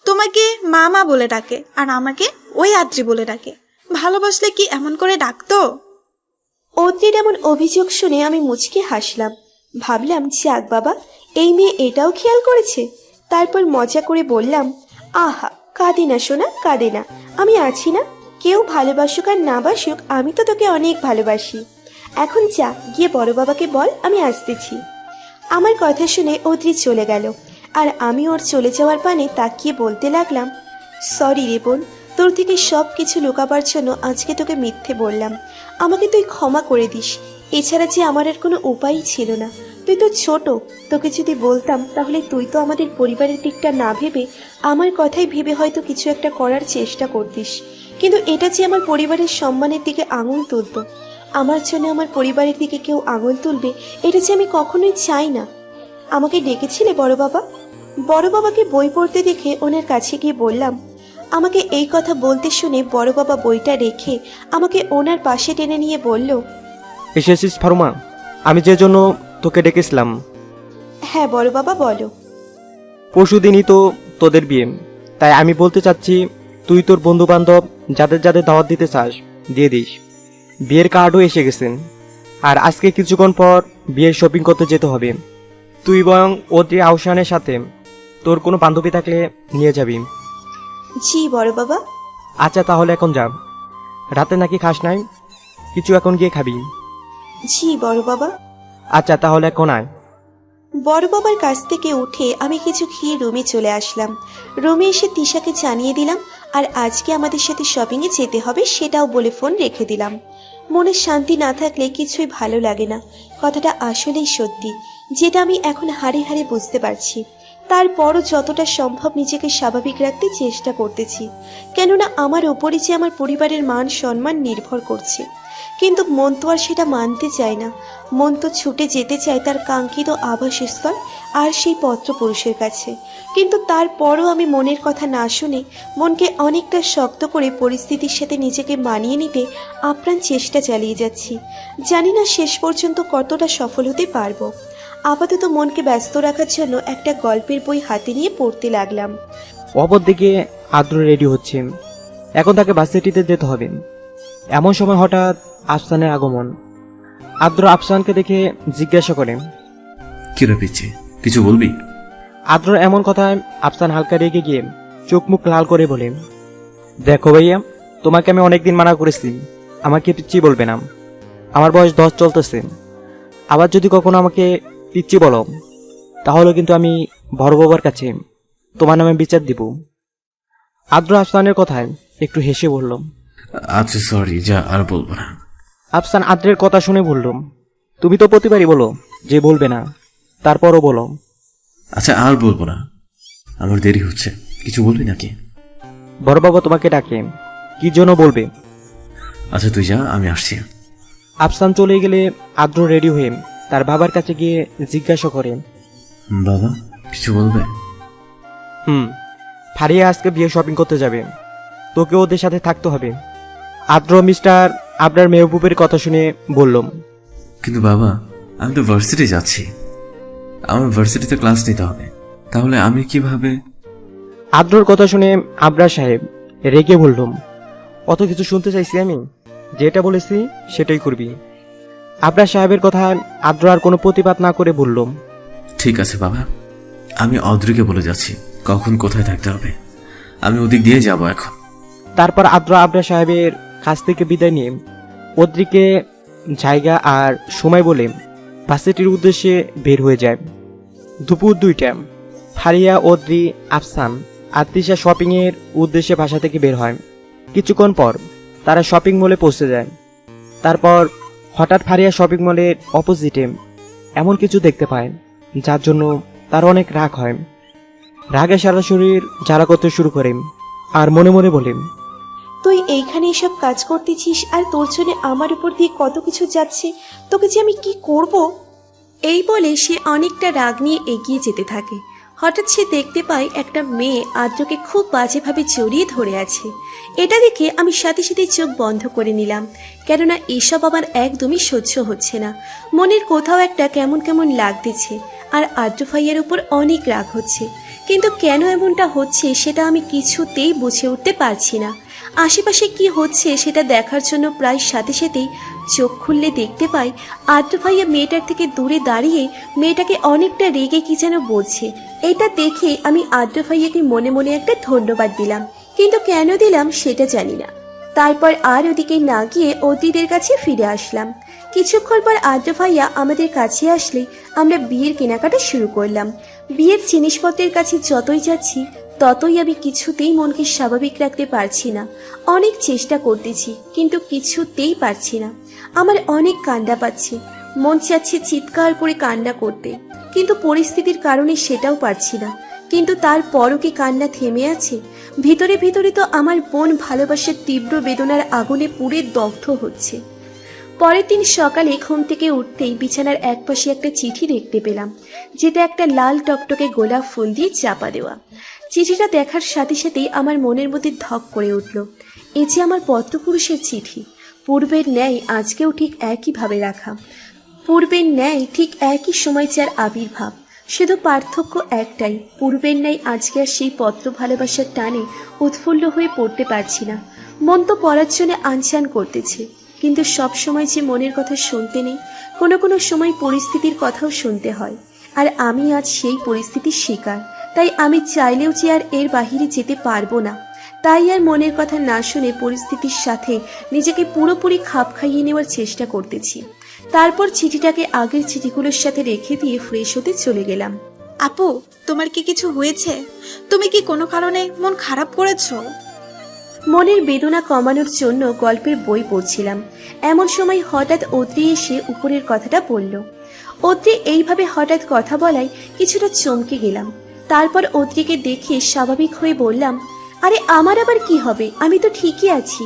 তোমাকে মা মা বলে ডাকে আর আমাকে ওই আদ্রি বলে ডাকে। ভালোবাসলে কি এমন করে ডাকতো? অদ্রির এমন অভিযোগ শুনে আমি মুচকে হাসলাম। ভাবলাম, যাক বাবা, এই মেয়ে এটাও খেয়াল করেছে। তারপর মজা করে বললাম, আহা কাঁদে না সোনা, কাঁদে না, আমি আছি না। কেউ ভালোবাসুক আর না বাসুক, আমি তো তোকে অনেক ভালোবাসি। এখন যা গিয়ে বড় বাবাকে বল আমি আসতেছি। আমার কথা শুনে অদ্রি চলে গেল, আর আমি ওর চলে যাওয়ার পানে তাকিয়ে বলতে লাগলাম, সরি রে বোন, তোর থেকে সব কিছু লুকাবার জন্য আজকে তোকে মিথ্যে বললাম। আমাকে তুই ক্ষমা করে দিস। এছাড়া যে আমার আর কোনো উপায়ই ছিল না। তুই তো ছোট, তোকে যদি বলতাম তাহলে তুই তো আমাদের পরিবারের দিকটা না ভেবে আমার কথাই ভেবে হয়তো কিছু একটা করার চেষ্টা করতিস। কিন্তু এটা যে আমার পরিবারের সম্মানের দিকে আঙুল তুলতো, আমার জন্য আমার পরিবারের দিকে কেউ আঙুল তুলবে, এটা যে আমি কখনোই চাই না। আমাকে ডেকেছিলে বড় বাবা? বড় বাবাকে বই পড়তে দেখে ওনার কাছে গিয়ে বললাম। আমাকে এই কথা বলতে শুনে বড় বাবা বইটা রেখে আমাকে ওনার পাশে টেনে নিয়ে বলল, এসেছিস ফারুমা? আমি যে জন্য তোকে ডেকেছিলাম। হ্যাঁ বড় বাবা বলো। পরশুদিনই তো তোদের বিয়ে, তাই আমি বলতে চাচ্ছি তুই তোর বন্ধু বান্ধব যাদের যাদের দাওয়াত দিতে চাস দিয়ে দিস। বিয়ের কার্ডও এসে গেছেন, আর আজকে কিছুক্ষণ পর বিয়ের শপিং করতে যেতে হবে। তুই বরং অদ্রি আহসানের সাথে তোর কোনো বান্ধবী থাকলে নিয়ে যাবি। জি বড় বাবা। আচ্ছা তাহলে এখন যা, রাতে নাকি খাস নাই, কিছু এখন গিয়ে খাবি। জি বড় বাবা। আচ্ছা তাহলে এখন আয়। বড় বাবার কাছ থেকে উঠে আমি কিছু খেয়ে রুমে চলে আসলাম। রুমে এসে তিশাকে জানিয়ে দিলাম, আর আজকে আমাদের সাথে শপিংয়ে যেতে হবে সেটাও বলে ফোন রেখে দিলাম। মনে শান্তি না থাকলে কিছুই ভালো লাগে না, কথাটা আসলেই সত্যি, যেটা আমি এখন হাড়ে হাড়ে বুঝতে পারছি। তারপরও যতটা সম্ভব নিজেকে স্বাভাবিক রাখতে চেষ্টা করতেছি, কেননা আমার ওপরে যে আমার পরিবারের মান সম্মান নির্ভর করছে। কিন্তু মন তো আর সেটা মানতে চায় না। মন তো ছুটে যেতে চায় তার কাঙ্ক্ষিত আবাসস্থল আর সেই পত্রপুরুষের কাছে। কিন্তু তারপরও আমি মনের কথা না শুনে মনকে অনেকটা শক্ত করে পরিস্থিতির সাথে নিজেকে মানিয়ে নিতে আপ্রাণ চেষ্টা চালিয়ে যাচ্ছি। জানি না শেষ পর্যন্ত কতটা সফল হতে পারবো। আপাতত মনকে ব্যস্ত রাখার জন্য একটা গল্পের বই হাতে নিয়ে পড়তে লাগলাম। অপর দিকে আদ্র রেডি হচ্ছে, এখন তাকে ভার্সিটিতে যেতে হবে। এমন সময় হঠাৎ আফসানের আগমন। আদ্র আফসানকে দেখে জিজ্ঞাসা করে, কি রে পিচ্ছি, কিছু বলবি? আদ্র এমন কথায় আফসান হালকা রেগে গিয়ে চোখ মুখ লাল করে বলে, দেখো ভাইয়া, তোমাকে আমি অনেকদিন মানা করেছি আমাকে পিচ্ছি বলবে না। আমার বয়স 10 চলতেছে, আবার যদি কখনো আমাকে পিচ্ছি বলো তাহলে কিন্তু আমি বড় বাবার কাছে তোমার নামে বিচার দিব। আদ্র আফসানের কথায় একটু হেসে বলল, আচ্ছা সরি, যা আর বলবো না। আফসান আদ্রের কথা শুনে বলল, তুমি তো প্রতিবারই বলো যে বলবে না, তারপরও বলো। আচ্ছা আর বলবো না, আমার দেরি হচ্ছে, কিছু বলবি নাকি? বড় বাবা তোমাকে ডাকে, কি জন্য বলবে? আচ্ছা তুই যা, আমি আসছি। আফসান চলে গেলে আদ্র রেডি হয়ে তার বাবার কাছে গিয়ে জিজ্ঞাসা করে, বাবা কিছু বলবে? ফারিয়া আজকে বিয়ে শপিং করতে যাবে, তোকে ওদের সাথে থাকতে হবে। আদ্র মিস্টার আবরার মেহবুবের কথা শুনে বললাম, কিন্তু বাবা আমি তো ভার্সিটি যাচ্ছি, আমার ভার্সিটিতে ক্লাস নিতে হবে, তাহলে আমি কিভাবে? আদ্রর কথা শুনে আবরার সাহেব রেগে বললাম, অত কিছু শুনতে চাইছি আমি? যেটা বলেছি সেটাই করবি। আবরার সাহেবের কথা আদ্র আর কোনো প্রতিবাদ না করে বললাম, ঠিক আছে বাবা, আমি অদ্রিকে বলে যাচ্ছি কখন কোথায় থাকতে হবে। আমি ওদিক দিয়ে যাব এখন। তারপর আদ্র আবরার সাহেবের কাছ থেকে বিদায় নিয়ে অদ্রিকে জায়গা আর সময় বলে ভার্সিটির উদ্দেশ্যে বের হয়ে যায়। দুপুর 2টা। ফারিয়া, অদ্রি, আফসান আর তৃষা শপিংয়ের উদ্দেশ্যে বাসা থেকে বের হয়। কিছুক্ষণ পর তারা শপিং মলে পৌঁছে যায়। তারপর হঠাৎ ফারিয়া শপিং মলের অপোজিটে এমন কিছু দেখতে পায় যার জন্য তার অনেক রাগ হয়। রাগে সারা শরীর জ্বালা করতে শুরু করে আর মনে মনে বলে, তুই এইখানে এসব কাজ করতেছিস আর তোর জন্য আমার উপর দিয়ে কত কিছু যাচ্ছে, তোকে যে আমি কি করব। এই বলে সে অনেকটা রাগ নিয়ে এগিয়ে যেতে থাকে। হঠাৎ সে দেখতে পায় একটা মেয়ে আদ্রকে খুব বাজেভাবে জড়িয়ে ধরে আছে। এটা দেখে আমি সাথে সাথে চোখ বন্ধ করে নিলাম, কেননা এসব আমার একদমই সহ্য হচ্ছে না। মনের কোথাও একটা কেমন কেমন লাগতেছে আর আদ্র ভাইয়ের উপর অনেক রাগ হচ্ছে, কিন্তু কেন এমনটা হচ্ছে সেটা আমি কিছুতেই বুঝে উঠতে পারছি না। আশেপাশে কি হচ্ছে সেটা দেখার জন্য প্রায় সাথে সাথেই চোখ খুললে দেখতে পাই আদ্র ভাইয়া মেয়েটার থেকে দূরে দাঁড়িয়ে মেয়েটাকে অনেকটা রেগে কি যেন বলছে। এটা দেখে আমি আদ্র ভাইয়াকে মনে মনে একটা ধন্যবাদ দিলাম, কিন্তু কেন দিলাম সেটা জানি না। তারপর আর ওদিকে না গিয়ে অতিথিদের কাছে ফিরে আসলাম। কিছুক্ষণ পর আদ্র ভাইয়া আমাদের কাছে আসলে আমরা বিয়ের কেনাকাটা শুরু করলাম। বিয়ের জিনিসপত্রের কাছে যতই যাচ্ছি ততই আমি কিছুতেই মনকে স্বাভাবিক রাখতে পারছি না। অনেক চেষ্টা করতেছি কিন্তু কিছুতেই পারছি না। আমার অনেক কান্না পাচ্ছে, মন চাচ্ছে চিৎকার করে কান্না করতে, কিন্তু পরিস্থিতির কারণে সেটাও পারছি না। কিন্তু তারপরও কি কান্না থেমে আছে? ভিতরে ভিতরে তো আমার বোন ভালোবাসার তীব্র বেদনার আগুনে পুড়ে দগ্ধ হচ্ছে। পরের দিন সকালে ঘুম থেকে উঠতেই বিছানার একপাশে একটা চিঠি দেখতে পেলাম, যেটা একটা লাল টকটকে গোলাপ ফুল দিয়ে চাপা দেওয়া। চিঠিটা দেখার সাথে সাথেই আমার মনের মধ্যে ধক করে উঠল। এ যে আমার পত্রপুরুষের চিঠি, পূর্বের ন্যায় আজকেও ঠিক একইভাবে রাখা, পূর্বের ন্যায় ঠিক একই সময় যার আবির্ভাব। শুধু পার্থক্য একটাই, পূর্বের ন্যায় আজকে আর সেই পত্র ভালোবাসার টানে উৎফুল্ল হয়ে পড়তে পারছি না। মন তো পড়ার জন্য আনচান করতেছে, কিন্তু সব সময় যে মনের কথা শুনতে নেই, কোনো কোনো সময় পরিস্থিতির কথাও শুনতে হয়। আর আমি আজ সেই পরিস্থিতির শিকার, তাই আমি চাইলেও যে আর এর বাহিরে যেতে পারবো না। তাই আর মনের কথা না শুনে পরিস্থিতির সাথে নিজেকে পুরোপুরি খাপ খাইয়ে নেওয়ার চেষ্টা করতেছি। তারপর চিঠিটাকে আগের চিঠিগুলোর সাথে রেখে দিয়ে ফ্রেশ হতে চলে গেলাম। আপু, তোমার কি কিছু হয়েছে? তুমি কি কোনো কারণে মন খারাপ করেছো? মনের বেদনা কমানোর জন্য গল্পের বই পড়ছিলাম, এমন সময় হঠাৎ অদ্রি এসে উপরের কথাটা বলল। অদ্রি এইভাবে হঠাৎ কথা বলায় কিছুটা চমকে গেলাম। তারপর অদ্রিকে দেখে স্বাভাবিক হয়ে বললাম, আরে আমার আবার কি হবে, আমি তো ঠিকই আছি।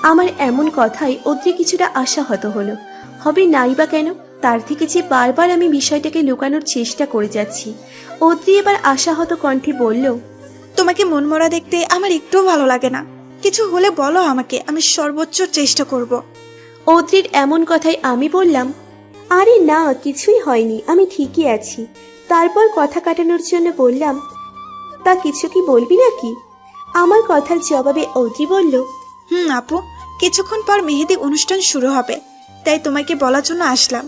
আমার এমন কথায় অদ্রি কিছুটা আশাহত হলো। হবে নাই বা কেন, তার থেকে যে বারবার আমি বিষয়টাকে লুকানোর চেষ্টা করে যাচ্ছি। অদ্রি এবার আশাহত কণ্ঠে বলল, তোমাকে মনমরা দেখতে আমার একটুও ভালো লাগে না। কিছু হলে বলো আমাকে, আমি সর্বোচ্চ চেষ্টা করব। অদ্রির এমন কথায় আমি বললাম, আরে না, কিছুই হয়নি, আমি ঠিকই আছি। তারপর কথা কাটানোর জন্য বললাম, তা কিছু কি বলবি নাকি? আমার কথার জবাবে অদ্রি বলল, আপু, কিছুক্ষণ পর মেহেদি অনুষ্ঠান শুরু হবে, তাই তোমাকে বলার জন্য আসলাম।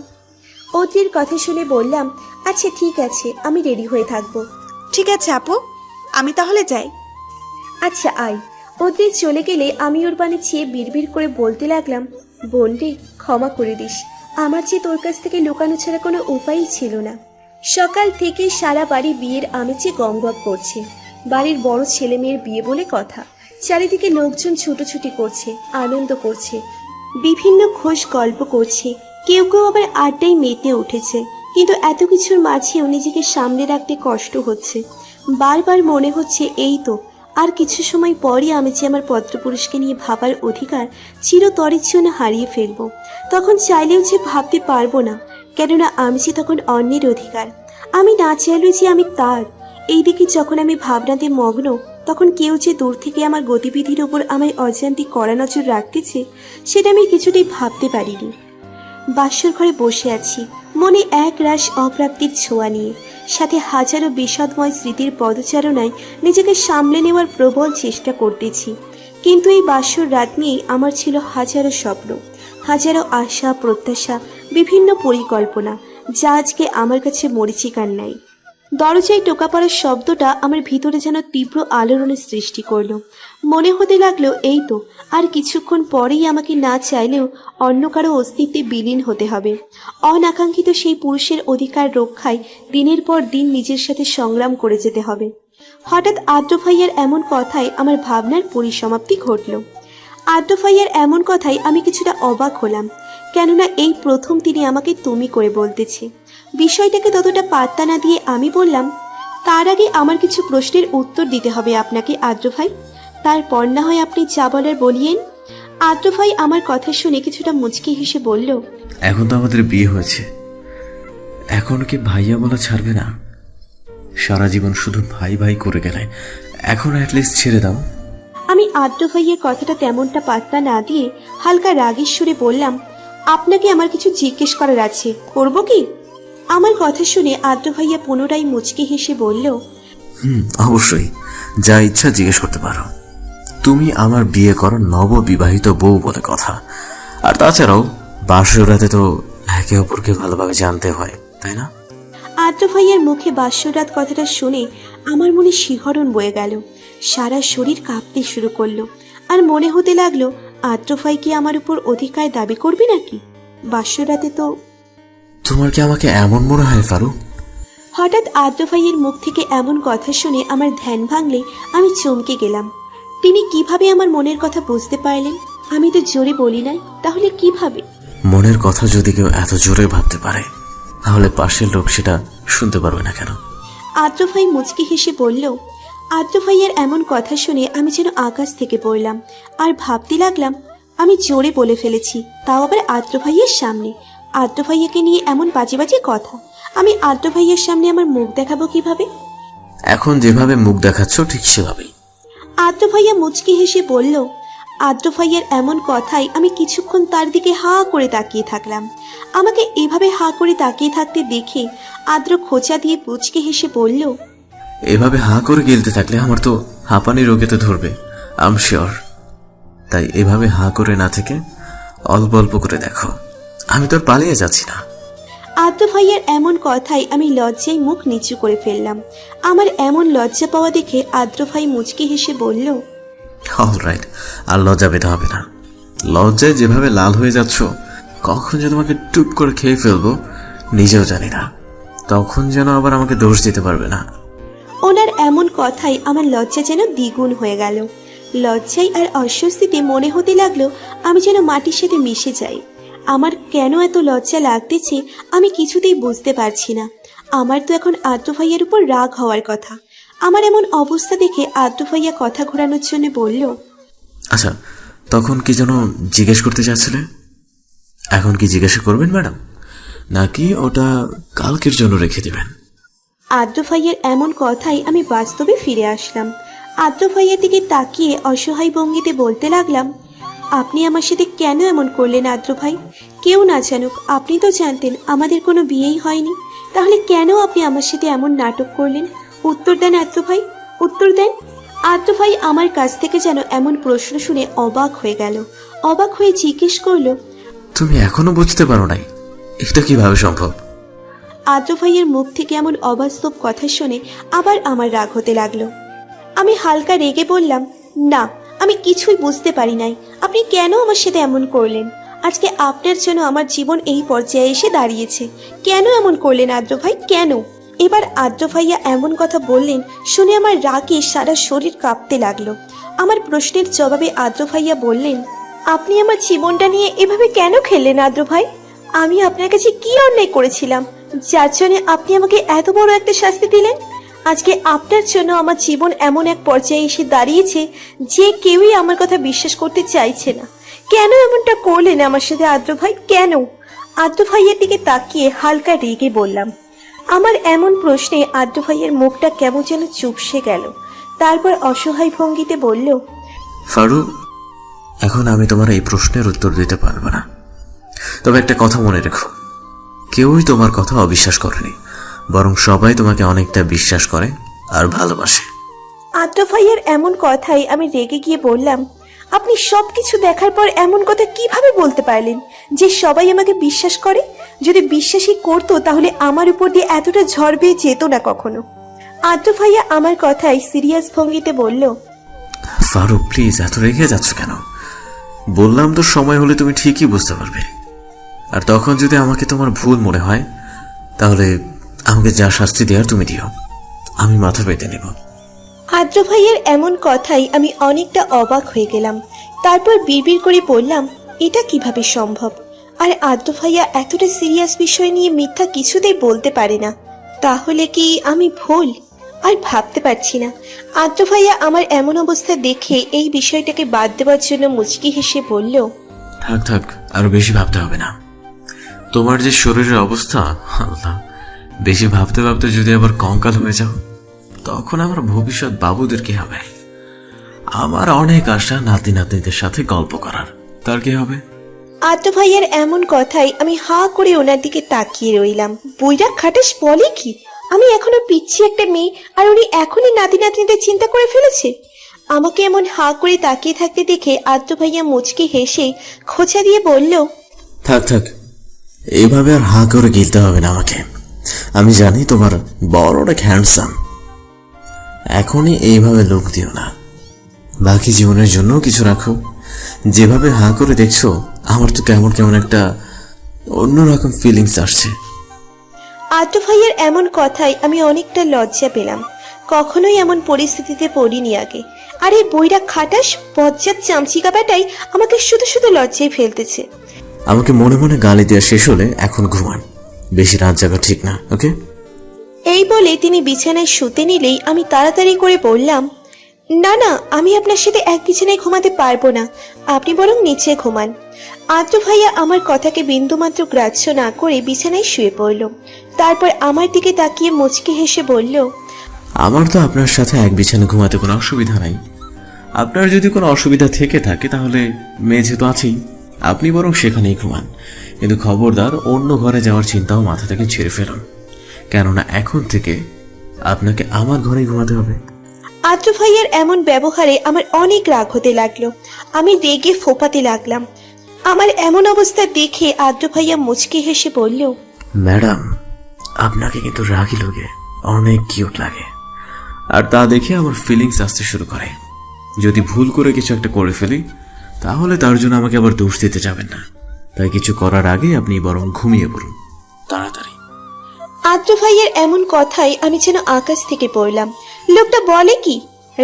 অদ্রির কথা শুনে বললাম, আচ্ছা ঠিক আছে, আমি রেডি হয়ে থাকবো। ঠিক আছে আপু, আমি তাহলে যাই। আচ্ছা আয়। অদ্রি চলে গেলে আমি ওর পানে চেয়ে বিড়বিড় করে বলতে লাগলাম, বোন রে, ক্ষমা করে দিস, আমার যে তোর কাছ থেকে লুকানো ছাড়া কোনো উপায়ই ছিল না। সকাল থেকে সারা বাড়ি বিয়ের আমেজে গমগম করছে। বাড়ির বড় ছেলে মেয়ের বিয়ে বলে কথা, চারিদিকে লোকজন ছুটোছুটি করছে, আনন্দ করছে, বিভিন্ন খোশ গল্প করছে, কেউ কেউ আবার আড্ডায় মেতে উঠেছে। কিন্তু এত কিছুর মাঝেও নিজেকে সামনে রাখতে কষ্ট হচ্ছে। বারবার মনে হচ্ছে এই তো আর কিছু সময় পরই আমি যে আমার পত্রপুরুষকে নিয়ে ভাবার অধিকার চিরতরের জন্য হারিয়ে ফেলবো। তখন চাইলেও যে ভাবতে পারবো না, কেননা আমি যে তখন অন্যের অধিকার, আমি না চাইলেও যে আমি তার। এইদিকে যখন আমি ভাবনাতে মগ্ন, তখন কেউ যে দূর থেকে আমার গতিবিধির ওপর আমায় অজান্তে কড়া নজর রাখতেছে, সেটা আমি কিছুতেই ভাবতে পারিনি। বাসর ঘরে বসে আছি, মনে এক রাশ অপ্রাপ্তির ছোঁয়া নিয়ে, সাথে হাজারো বিষাদময় স্মৃতির পদচারণায় নিজেকে সামলে নেওয়ার প্রবল চেষ্টা করতেছি। কিন্তু এই বাসর রাত নিয়েই আমার ছিল হাজারো স্বপ্ন, হাজারো আশা প্রত্যাশা, বিভিন্ন পরিকল্পনা, যা আজকে আমার কাছে মরীচিকার নাই। দরজায় টোকা পড়ার শব্দটা আমার ভিতরে যেন তীব্র আলোড়নের সৃষ্টি করলো। মনে হতে লাগলো এই তো আর কিছুক্ষণ পরেই আমাকে না চাইলেও অন্য কারো অস্তিত্বে বিলীন হতে হবে। অনাকাঙ্ক্ষিত সেই পুরুষের অধিকার রক্ষায় দিনের পর দিন নিজের সাথে সংগ্রাম করে যেতে হবে। হঠাৎ আদ্র ভাইয়ার এমন কথায় আমার ভাবনার পরিসমাপ্তি ঘটল। আদ্র ভাইয়ার এমন কথায় আমি কিছুটা অবাক হলাম, কেননা এই প্রথম তিনি আমাকে তুমি করে বলতেছে। বিষয়টাকে ততটা পাত্তা না দিয়ে আমি বললাম, তার আগে আমার কিছু প্রশ্নের উত্তর দিতে হবে আপনাকে আদ্র ভাই, তারপর না হয় আপনি যা বলার বলিয়েন। আদ্র ভাই আমার কথা শুনে কিছুটা মুচকি হেসে বলল, এখন তো আমাদের বিয়ে হয়েছে, এখন কি ভাইয়া বলা ছাড়বে না? সারা জীবন শুধু ভাই ভাই করে গেলে, এখন অ্যাটলিস্ট ছেড়ে দাও। আমি আদ্র ভাইয়ের কথাটা তেমনটা পাত্তা না দিয়ে হালকা রাগের সুরে বললাম, আপনাকে আমার কিছু জিজ্ঞেস করার আছে, করব কি? আমার কথা শুনে আদ্র ভাইয়া পুনরায় মুচকি হেসে বলল, অবশ্যই, যা ইচ্ছা জিজ্ঞেস করতে পারো। তুমি আমার বিয়ে করা নববিবাহিত বউ বলে কথা, আর তাছাড়াও বাসরাতে তো একে অপরকে ভালোভাবে জানতে হয়, তাই না? আদ্র ভাইয়ার মুখে বাস্যরাত কথাটা শুনে আমার মনে শিহরণ বয়ে গেল, সারা শরীর কাঁপতে শুরু করলো, আর মনে হতে লাগলো আদ্র ভাই কি আমার উপর অধিকার দাবি করবে নাকি? বাস্যরাতে তো। তোমার কি আমাকে এমন মনে হয় ফারুক? হঠাৎ আদ্র ভাইয়ের মুখ থেকে এমন কথা শুনে আমার ধ্যান ভাঙলে আমি চমকে গেলাম। তিনি কিভাবে আমার মনের কথা বুঝতে পারলেন? আমি তো জোরে বলি নাই, তাহলে কিভাবে? মনের কথা যদি কেউ এত জোরে ভাবতে পারে, তাহলে পাশের লোক সেটা শুনতে পারবে না কেন? আদ্র ভাই মুচকি হেসে বলল। আদ্র ভাইয়ের এমন কথা শুনে আমি যেন আকাশ থেকে পড়লাম, আর ভাবতে লাগলাম আমি জোরে বলে ফেলেছি, তাও আবার আদ্র ভাইয়ের সামনে। আদ্র ভাইয়াকে নিয়ে এমন বাজে বাজে কথা, আমি আদ্র ভাইয়ের সামনে আমার মুখ দেখাবো কিভাবে? এখন যেভাবে মুখ দেখাচ্ছ ঠিক সেভাবেই। আদ্র ভাইয়া মুচকি হেসে বলল। আদ্র ভাইয়ের এমন কথায় আমি কিছুক্ষণ তার দিকে হা করে তাকিয়ে থাকলাম। আমাকে এভাবে হা করে তাকিয়ে থাকতে দেখে আদ্র খোঁচা দিয়ে মুচকি হেসে বলল, এভাবে হাঁ করে গিলতে থাকলে আমার তো হাঁপানি রোগেতে ধরবে, আই এম শিওর। তাই এভাবে হাঁ করে না থেকে অল্প অল্প করে দেখো, আমি তো আর পালিয়ে যাচ্ছি না। আদ্র ভাইয়ের এমন কথায় আমি লজ্জায় মুখ নিচু করে ফেললাম। আমার এমন লজ্জা পাওয়া দেখে আদ্র ভাই মুচকি হেসে বলল, অলরাইট, আর লজ্জা পেতে হবে না। লজ্জায় যেভাবে লাল হয়ে যাচ্ছ, কখন যে তোমাকে টুপ করে খেয়ে ফেলবো নিজেও জানি না, তখন যেন আবার আমাকে দোষ দিতে পারবে না। ওনার এমন কথায় আমার লজ্জা যেন দ্বিগুণ হয়ে গেল। লজ্জায় আর অস্বস্তিতে মনে হতে লাগলো আমি যেন মাটির সাথে মিশে যাই। আমার কেন এত লজ্জা লাগতেছে আমি কিছুতেই বুঝতে পারছি না। আমার তো এখন আদ্র ভাইয়ের উপর রাগ হওয়ার কথা। আমার এমন অবস্থা দেখে আদ্র ভাইয়া কথা ঘোরানোর জন্য বলল, আচ্ছা, তখন কি যেন জিজ্ঞেস করতে চাচ্ছিলে? এখন কি জিজ্ঞাসা করবেন ম্যাডাম, নাকি ওটা কালকের জন্য রেখে দেবেন? আদ্র ভাইয়ের এমন কথাই আমি বাস্তবে ফিরে আসলাম। আদ্র ভাইয়ের দিকে তাকিয়ে অসহায় ভঙ্গিতে বলতে লাগলাম, আপনি আমার সাথে কেন এমন করলেন আদ্র ভাই? কেউ না জানুক, আপনি তো জানতেন আমাদের কোনো বিয়েই হয়নি, তাহলে কেন আপনি আমার সাথে এমন নাটক করলেন? উত্তর দেন আদ্র ভাই, উত্তর দেন। আদ্র ভাই আমার কাছ থেকে যেন এমন প্রশ্ন শুনে অবাক হয়ে গেল। অবাক হয়ে জিজ্ঞেস করলো, তুমি এখনো বুঝতে পারো নাই? এটা কিভাবে সম্ভব? আদ্র ভাইয়ের মুখ থেকে এমন অবাস্তব কথা শুনে আবার আমার রাগ হতে লাগলো। আমি হালকা রেগে বললাম, না, আমি কিছুই বুঝতে পারি নাই। আপনি কেন আমার সাথে এমন করলেন? আজকে আপনার জন্য আমার জীবন এই পর্যায়ে এসে দাঁড়িয়েছে। কেন এমন করলেন আদ্র ভাই, কেন? এবার আদ্র ভাইয়া এমন কথা বললেন শুনে আমার রাগে সারা শরীর কাঁপতে লাগলো। আমার প্রশ্নের জবাবে আদ্র ভাইয়া বললেন, আপনি আমার জীবনটা নিয়ে এভাবে কেন খেললেন আদ্র ভাই? আমি আপনার কাছে কি অন্যায় করেছিলাম যার জন্য আপনি আমাকে এত বড় একটা শাস্তি দিলেন? আজকে আপনার জন্য আমার জীবন এমন এক পর্যায়ে এসে দাঁড়িয়েছে যে কেউই আমার কথা বিশ্বাস করতে চাইছে না। কেন এমনটা করলেন আমার সাথে আদ্র ভাই, কেন? আদ্র ভাইয়ের দিকে তাকিয়ে হালকা রেগে বললাম। আমার এমন প্রশ্নে আদ্র ভাইয়ের মুখটা কেমন যেন চুপসে গেল। তারপর অসহায় ভঙ্গিতে বলল, ফারুক, এখন আমি তোমার এই প্রশ্নের উত্তর দিতে পারবো না, তবে একটা কথা মনে রেখো, কেউই তোমার কথা অবিশ্বাস করেনি, বরং সবাই তোমাকে অনেকটা বিশ্বাস করে আর ভালোবাসে। আদ্র ভাইয়ের এমন কথাই আমি রেগে গিয়ে বললাম, আপনি সবকিছু দেখার পর এমন কথা কিভাবে বলতে পারলেন যে সবাই আমাকে বিশ্বাস করে? যদি বিশ্বাসই করতো তাহলে আমার উপর দিয়ে এতটা ঝড় বেয়ে যেত না কখনো। আদ্র ভাইয়া আমার কথায় সিরিয়াস ভঙ্গিতে বলল, ফারুক প্লিজ এত রেগে যাচ্ছ কেন? বললাম তো সময় হলে তুমি ঠিকই বুঝতে পারবে। আর তখন যদি আমাকে তোমার ভুল মনে হয় তাহলে আমাকে যা শাস্তি দেওয়ার তুমি দিও, আমি মাথা পেতে নেব। আদ্র ভাইয়ের এমন কথাই আমি অনেকটা অবাক হয়ে গেলাম। তারপর বিড়বিড় করে বললাম, এটা কিভাবে সম্ভব? আর আদ্র ভাইয়া এতটা সিরিয়াস বিষয় নিয়ে মিথ্যা কিছুতেই বলতে পারে না। তাহলে কি আমি ভুল? আর ভাবতে পারছি না। আদ্র ভাইয়া আমার এমন অবস্থা দেখে এই বিষয়টাকে বাদ দেওয়ার জন্য মুচকি হেসে বলল, থাক থাক, আরো বেশি ভাবতে হবে না। তোমার যে শরীরের অবস্থা, আল্লাহ, বেশি ভাবতে ভাবতে যদি আবার কঙ্কাল হয়ে যাও তখন আমার ভবিষ্যৎ বাবুদের কি হবে? আমার অনেক আশা নাতি নাতনিদের সাথে গল্প করার, তার কি হবে? আদ্র ভাইয়ের এমন কথাই আমি হা করে ওনার দিকে তাকিয়ে রইলাম। বুইরা খাটাস বলে কি? আমি এখনো পিচ্ছি একটা মেয়ে আর উনি এখনই নাতি নাতনিদের চিন্তা করে ফেলেছে। আমাকে এমন হা করে তাকিয়ে থাকতে দেখে আদ্র ভাইয়া মুচকি হেসে খোঁচা দিয়ে বলল, থাক থাক, এইভাবে আর হা করে গিলতে হবে না আমাকে। আমি জানি তোমার বড় অনেক হ্যান্ডসাম, এখনই এইভাবে লোক দিও না। বাকি জীবনের জন্য কিছু রাখো। যেভাবে হা করে দেখছো আমার তো কেমন কেমন একটা অন্যরকম ফিলিংস আসছে। আদ্র ভাইয়ের এমন কথাই আমি অনেকটা লজ্জা পেলাম। কখনোই এমন পরিস্থিতিতে পড়িনি আগে। আর এই বইরা খাটাস বজ্জাত চামচিকা বেটাই আমাকে শুধু শুধু লজ্জায় ফেলতেছে। আমাকে মনে মনে গালি দেওয়া শেষ হলে এখন ঘুমান, বেশি রাত জাগা ঠিক না, ওকে? এই বলে তিনি বিছানায় শুতে নিলেই আমি তাড়াতাড়ি করে বললাম, না না, আমি আপনার সাথে এক বিছানায় ঘুমাতে পারবো না, আপনি বরং নিচে ঘুমান। আদ্র ভাইয়া আমার কথাকে বিন্দুমাত্র গ্রাহ্য না করে বিছানায় শুয়ে পড়ল। তারপর আমার দিকে তাকিয়ে মুচকি হেসে বলল, আমার তো আপনার সাথে এক বিছানা ঘুমাতে কোনো অসুবিধা নাই। আপনার যদি কোনো অসুবিধা থেকে থাকে তাহলে মেঝে তো আছেই, আপনি বরং সেখানেই ঘুমান। কিন্তু খবরদার অন্য ঘরে যাওয়ার চিন্তাও মাথা থেকে ছেড়ে ফেলুন, কেননা এখন থেকে আপনাকে আমার ঘরেই ঘুমাতে হবে। আদ্র ভাইয়ের এমন ব্যবহারে আমার অনেক রাগ হতে লাগলো। আমি রেগে ফোপাতে লাগলাম। আমার এমন অবস্থা দেখে আদ্র ভাইয়া মুচকি হেসে বলল, ম্যাডাম, আপনাকে কিন্তু রাগি লোকে অনেক কিউট লাগে। আর তা দেখে আমার ফিলিংস আসতে শুরু করে। যদি ভুল করে কিছু একটা করে ফেলি তাহলে তার জন্য আমাকে আবার দোষ দিতে যাবেন না। তাই কিছু করার আগে আপনি বরং ঘুমিয়ে পড়ুন তাড়াতাড়ি। আদ্র ভাইয়ের এমন কথাই আমি যেন আকাশ থেকে পড়লাম। লোকটা বলে কি,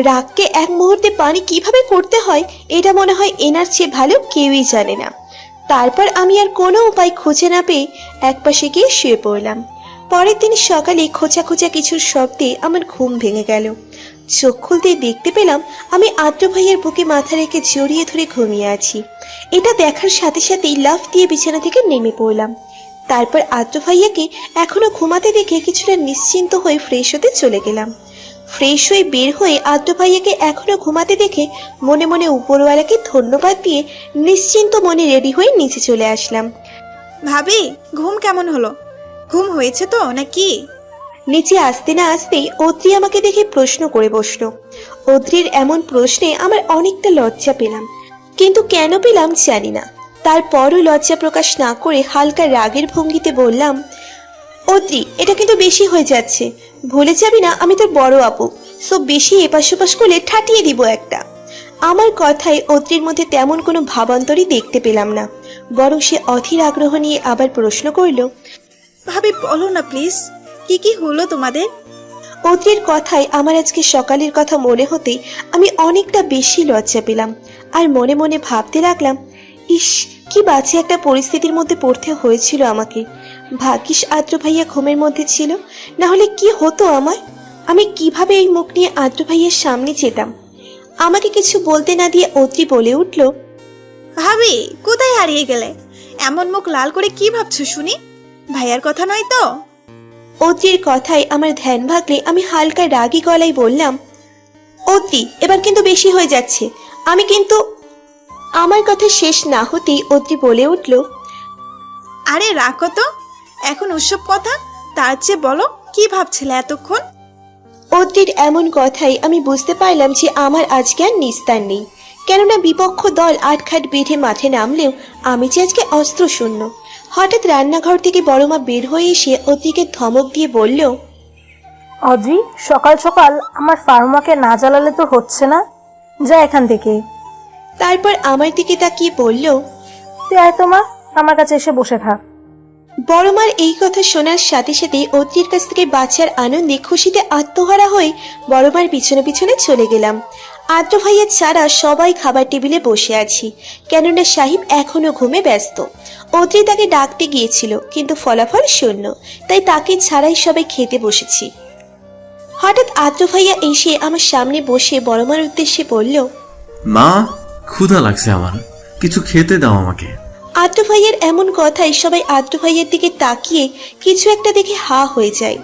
রাগকে এক মুহূর্তে পানি কিভাবে করতে হয় এটা মনে হয় এনার চেয়ে ভালো কেউই জানে না। তারপর আমি আর কোনো উপায় খুঁজে না পেয়ে একপাশে গিয়ে শুয়ে পড়লাম। পরের দিন সকালে খোঁচা খোঁচা কিছুর শব্দে আমার ঘুম ভেঙে গেল। চোখ খুলতে দেখতে পেলাম আমি আদ্র ভাইয়ের বুকে মাথা রেখে জড়িয়ে ধরে ঘুমিয়ে আছি। এটা দেখার সাথে সাথেই লাফ দিয়ে বিছানা থেকে নেমে পড়লাম। তারপর আদ্র ভাইয়াকে এখনো ঘুমাতে দেখে কিছুটা নিশ্চিন্ত হয়ে ফ্রেশ হতে চলে গেলাম। ফ্রেশ হয়ে বের হয়ে আদ্র ভাইয়াকে এখনো ঘুমাতে দেখে মনে মনে উপরওয়ালাকে ধন্যবাদ দিয়ে নিশ্চিন্ত মনে রেডি হয়ে নিচে চলে আসলাম। ভাবি, ঘুম কেমন হলো? ঘুম হয়েছে তো নাকি? নিচে আসতে না আসতেই অদ্রি আমাকে দেখে প্রশ্ন করে বসলো। অদ্রির এমন প্রশ্নে আমার অনেকটা লজ্জা পেলাম, কিন্তু কেন পেলাম জানি না। তারপরও লজ্জা প্রকাশ না করে হালকা রাগের ভঙ্গিতে বললাম, অদ্রি, এটা কিন্তু বেশি হয়ে যাচ্ছে। ভুলে যাবি না আমি তোর বড় আপু, সো বেশি এপাশ ওপাশ করলে ঠাটিয়ে দিব একটা। আমার কথায় অদ্রির মধ্যে তেমন কোনো ভাবান্তরই দেখতে পেলাম না, বরং সে অধীর আগ্রহ নিয়ে আবার প্রশ্ন করলো, ভাবি বলো না প্লিজ, কি কি হলো তোমাদের? অদ্রির কথায় আমার আজকে সকালের কথা মনে হতেই আমি অনেকটা বেশি লজ্জা পেলাম। আর মনে মনে ভাবতে লাগলাম, ইস, কি বাজে একটা পরিস্থিতির মধ্যে পড়তে হয়েছিল আমাকে। ভাগ্যিস আদ্র ভাইয়া ঘুমের মধ্যে ছিল, না হলে কি হতো আমার? আমি কিভাবে এই মুখ নিয়ে আদ্র ভাইয়ার সামনে যেতাম? আমাকে কিছু বলতে না দিয়ে অদ্রি বলে উঠল, ভাবি কোথায় হারিয়ে গেলে? এমন মুখ লাল করে কি ভাবছো শুনি? ভাইয়ার কথা নয় তো? অদ্রির কথায় আমার ধ্যান ভাগলে আমি হালকা রাগী গলায় বললাম, অদ্রি, এবার কিন্তু বেশি হয়ে যাচ্ছে। আমি কিন্তু। আমার কথা শেষ না হতেই অদ্রি বলে উঠল, আরে রাখো তো এখন ওসব কথা, তার চেয়ে বলো কি ভাবছিলে এতক্ষণ? অদ্রির এমন কথাই আমি বুঝতে পারলাম যে আমার আজকে আর নিস্তার নেই। কেননা বিপক্ষ দল আটঘাট বেঁধে মাঠে নামলেও আমি যে আজকে অস্ত্র শূন্য। হঠাৎ রান্নাঘর থেকে বড় মা বের হয়ে এসে অদ্রিকে ধমক দিয়ে বলল, অদ্রি, সকাল সকাল আমার ফার্মাকে না জ্বালালে তো হচ্ছে না, যা এখান থেকে। তারপর আমার দিকে তাকিয়ে বলল, তুই আয় তো মা, আমার কাছে এসে বসে থাক। বড় মার এই কথা শোনার সাথে সাথে অদ্রির কাছ থেকে বাঁচার আনন্দে খুশিতে আত্মহারা হয়ে বড় মার পিছনে পিছনে চলে গেলাম। আদ্র ভাইয়া ছাড়া সবাই খাবার টেবিলে বসে আছি, কেননা সাহিব এখনো ঘুমে ব্যস্ত। অদ্রি তাকে ডাকতে গিয়েছিল, কিন্তু ফলাফল শূন্য, তাই তাকে ছাড়াই সবাই খেতে বসেছি। হঠাৎ আদ্র ভাইয়া এসে আমার সামনে বসে বড় মার উদ্দেশ্যে বলল, মা, ক্ষুধা লাগছে আমার, কিছু খেতে দাও আমাকে। আদ্র ভাইয়ের এমন কথায় সবাই আদ্র ভাইয়ের দিকে তাকিয়ে কিছু একটা দেখে হা হয়ে যায়।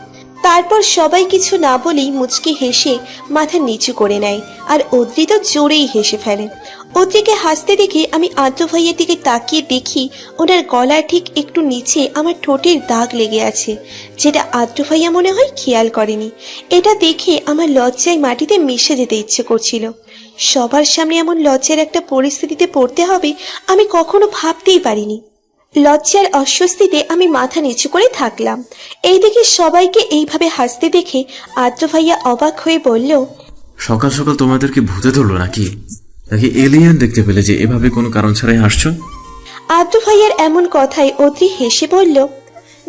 তারপর সবাই কিছু না বলেই মুচকি হেসে মাথা নিচু করে নেয়, আর অদ্রি তো জোরেই হেসে ফেলে। অদ্রিকে হাসতে দেখে আমি আদ্র ভাইয়ের দিকে তাকিয়ে দেখি ওনার গলার ঠিক একটু নিচে আমার ঠোঁটের দাগ লেগে আছে, যেটা আদ্র ভাইয়া মনে হয় খেয়াল করেনি। এটা দেখে আমার লজ্জায় মাটিতে মিশে যেতে ইচ্ছে করছিল। সবার সামনে এমন লজ্জার একটা পরিস্থিতিতে পড়তে হবে আমি কখনো ভাবতেই পারিনি। লজ্জার অস্বস্তিতে আমি মাথা নিচু করে থাকলাম। এইদিকে সবাইকে এইভাবে হাসতে দেখে আদ্র ভাইয়া অবাক হয়ে বলল, সকাল সকাল তোমাদেরকে ভূতে ধরলো নাকি নাকি এলিয়েন দেখতে পেলে যে এভাবে কোনো কারণ ছাড়াই হাসছো? আদ্র ভাইয়ার এমন কথায় অদ্রি হেসে বলল,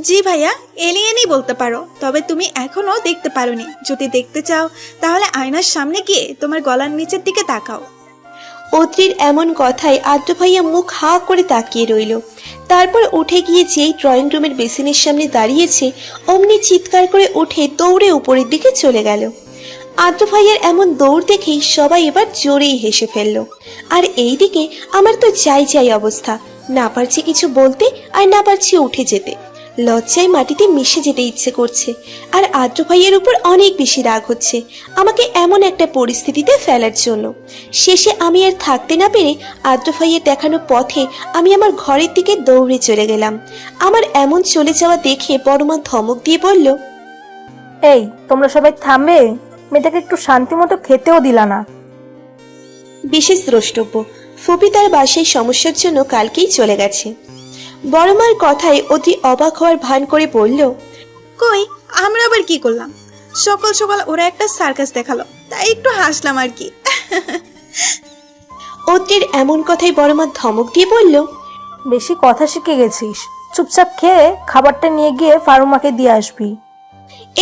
জি ভাইয়া, এলিয়েনই বলতে পারো, তবে তুমি এখনো দেখতে পারোনি। যদি দেখতে চাও তাহলে আয়নার সামনে গিয়ে তোমার গলার নিচের দিকে তাকাও। অদ্রির এমন কথায় আদ্র ভাইয়া মুখ হা করে তাকিয়ে রইল। তারপর উঠে গিয়ে যেই ড্রয়িং রুমের বেসিনের সামনে দাঁড়িয়েছে অমনি চিৎকার করে উঠে দৌড়ে উপরের দিকে চলে গেল। আদ্র ভাইয়ের এমন দৌড় দেখেই সবাই এবার জোরেই হেসে ফেলল। আর এইদিকে আমার তো চাই চাই অবস্থা, না পারছি কিছু বলতে আর না পারছি উঠে যেতে। লজ্জায় মাটিতে মিশে যেতে ইচ্ছে করছে, আর আদ্র ভাইয়ের উপর অনেক বেশি রাগ হচ্ছে আমাকে এমন একটা পরিস্থিতিতে ফেলার জন্য। শেষে আমি আর থাকতে না পেরে আদ্র ভাইয়ের দেখানো পথে আমি আমার ঘরের দিকে দৌড়ে চলে গেলাম। আমার এমন চলে যাওয়া দেখে বড় মা ধমক দিয়ে বলল, এই, তোমরা সবাই থামবে? মেয়েটাকে একটু শান্তি মতো খেতেও দিলা না। বিশেষ দ্রষ্টব্য, ফুপি তার বাসায় সমস্যার জন্য কালকেই চলে গেছে। বড় মার কথায় অতি অবাক হওয়ার ভান করে বলল, কই, আমরা আবার কি করলাম? সকাল সকাল ওরা একটা সার্কাস দেখালো, তাই একটু হাসলাম আর কি। অতির এমন কথাই বড় মা ধমক দিয়ে বলল, বেশি কথা শিখে গেছিস, চুপচাপ খেয়ে খাবারটা নিয়ে গিয়ে ফারুমাকে দিয়ে আসবি।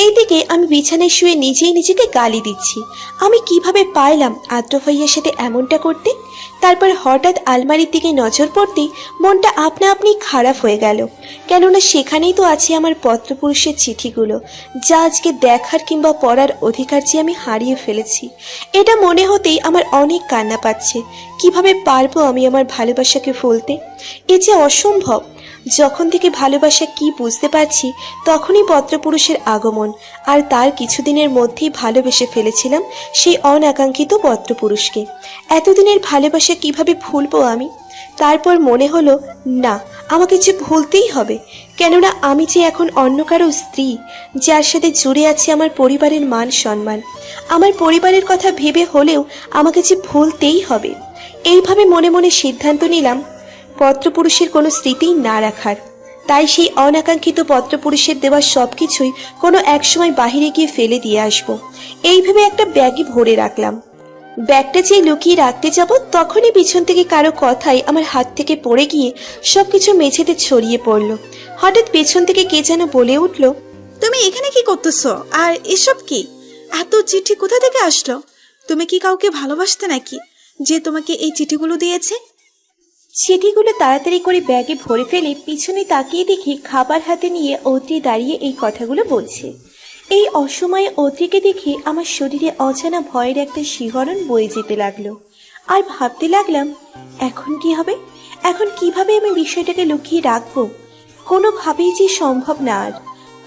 এইদিকে আমি বিছানায় শুয়ে নিজেই নিজেকে গালি দিচ্ছি। আমি কিভাবে পারলাম আদ্র ভাইয়ের সাথে এমনটা করতে? তারপর হঠাৎ আলমারির দিকে নজর পড়তেই মনটা আপনা আপনি খারাপ হয়ে গেল, কেননা সেখানেই তো আছে আমার পত্রপুরুষের চিঠিগুলো, যা আজকে দেখার কিংবা পড়ার অধিকার যে আমি হারিয়ে ফেলেছি। এটা মনে হতেই আমার অনেক কান্না পাচ্ছে। কিভাবে পারবো আমি আমার ভালোবাসাকে ভুলতে? এ যে অসম্ভব। যখন থেকে ভালোবাসা কি বুঝতে পারছি তখনই পত্রপুরুষের আগমন, আর তার কিছুদিনের মধ্যেই ভালোবেসে ফেলেছিলাম সেই অনাকাঙ্ক্ষিত পত্রপুরুষকে। এতদিনের ভালোবাসা কিভাবে ভুলবো আমি? তারপর মনে হলো না, আমাকে যে ভুলতেই হবে, কেননা আমি যে এখন অন্য কারো স্ত্রী, যার সাথে জুড়ে আছে আমার পরিবারের মান সম্মান। আমার পরিবারের কথা ভেবে হলেও আমাকে যে ভুলতেই হবে। এইভাবে মনে মনে সিদ্ধান্ত নিলাম পত্রপুরুষের কোনো স্মৃতি না রাখার। তাই সেই অনাকাঙ্ক্ষিত পত্রপুরুষের দেওয়া সবকিছুই কোনো একসময় বাহিরে গিয়ে ফেলে দিয়ে আসবো, এই ভেবে একটা ব্যাগে ভরে রাখলাম। ব্যাগটা যে লুকিয়ে রাখতে যাব তখনই পিছন থেকে কারো কথাই আমার হাত থেকে পড়ে গিয়ে সবকিছু মেঝেতে ছড়িয়ে পড়লো। হঠাৎ পেছন থেকে কে যেন বলে উঠল, তুমি এখানে কি করতেছো? আর এসব কি? এত চিঠি কোথা থেকে আসলো? তুমি কি কাউকে ভালোবাসতে নাকি যে তোমাকে এই চিঠিগুলো দিয়েছে? চিঠিগুলো তাড়াতাড়ি করে ব্যাগে ভরে ফেলে পিছনে তাকিয়ে দেখি খাবার হাতে নিয়ে অদ্রি দাঁড়িয়ে এই কথাগুলো বলছে। এই অসময়ে অদ্রিকে দেখে আমার শরীরে অজানা ভয়ের একটা শিহরণ বয়ে যেতে লাগলো। আর ভাবতে লাগলাম, এখন কি হবে? এখন কিভাবে আমি বিষয়টাকে লুকিয়ে রাখবো? কোনোভাবেই যে সম্ভব না। আর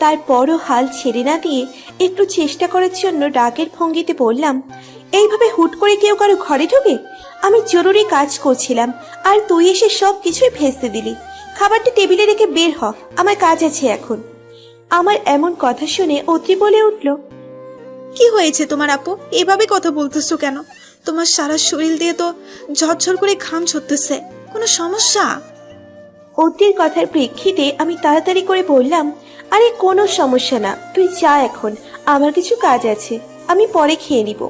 তারপরও হাল ছেড়ে না দিয়ে একটু চেষ্টা করার জন্য রাগের ভঙ্গিতে বললাম, এইভাবে হুট করে কেউ কারো ঘরে ঢোকে? আমি জরুরি কাজ করছিলাম আর তুই এসে সব কিছুই ভেস্তে দিলি। খাবারটা টেবিলে রেখে বের হ, আমার কাজ আছে এখন। আমার এমন কথা শুনে অত্রি বলে উঠল, কি হয়েছে তোমার আপু? এভাবে কথা বলতেছো কেন? তোমার সারা শরীর দিয়ে তো ঝরঝর করে ঘাম ঝরতেছে, কোনো সমস্যা? অদ্রির কথার প্রেক্ষিতে আমি তাড়াতাড়ি করে বললাম, আরে কোনো সমস্যা না, তুই যা, এখন আমার কিছু কাজ আছে, আমি পরে খেয়ে নিব।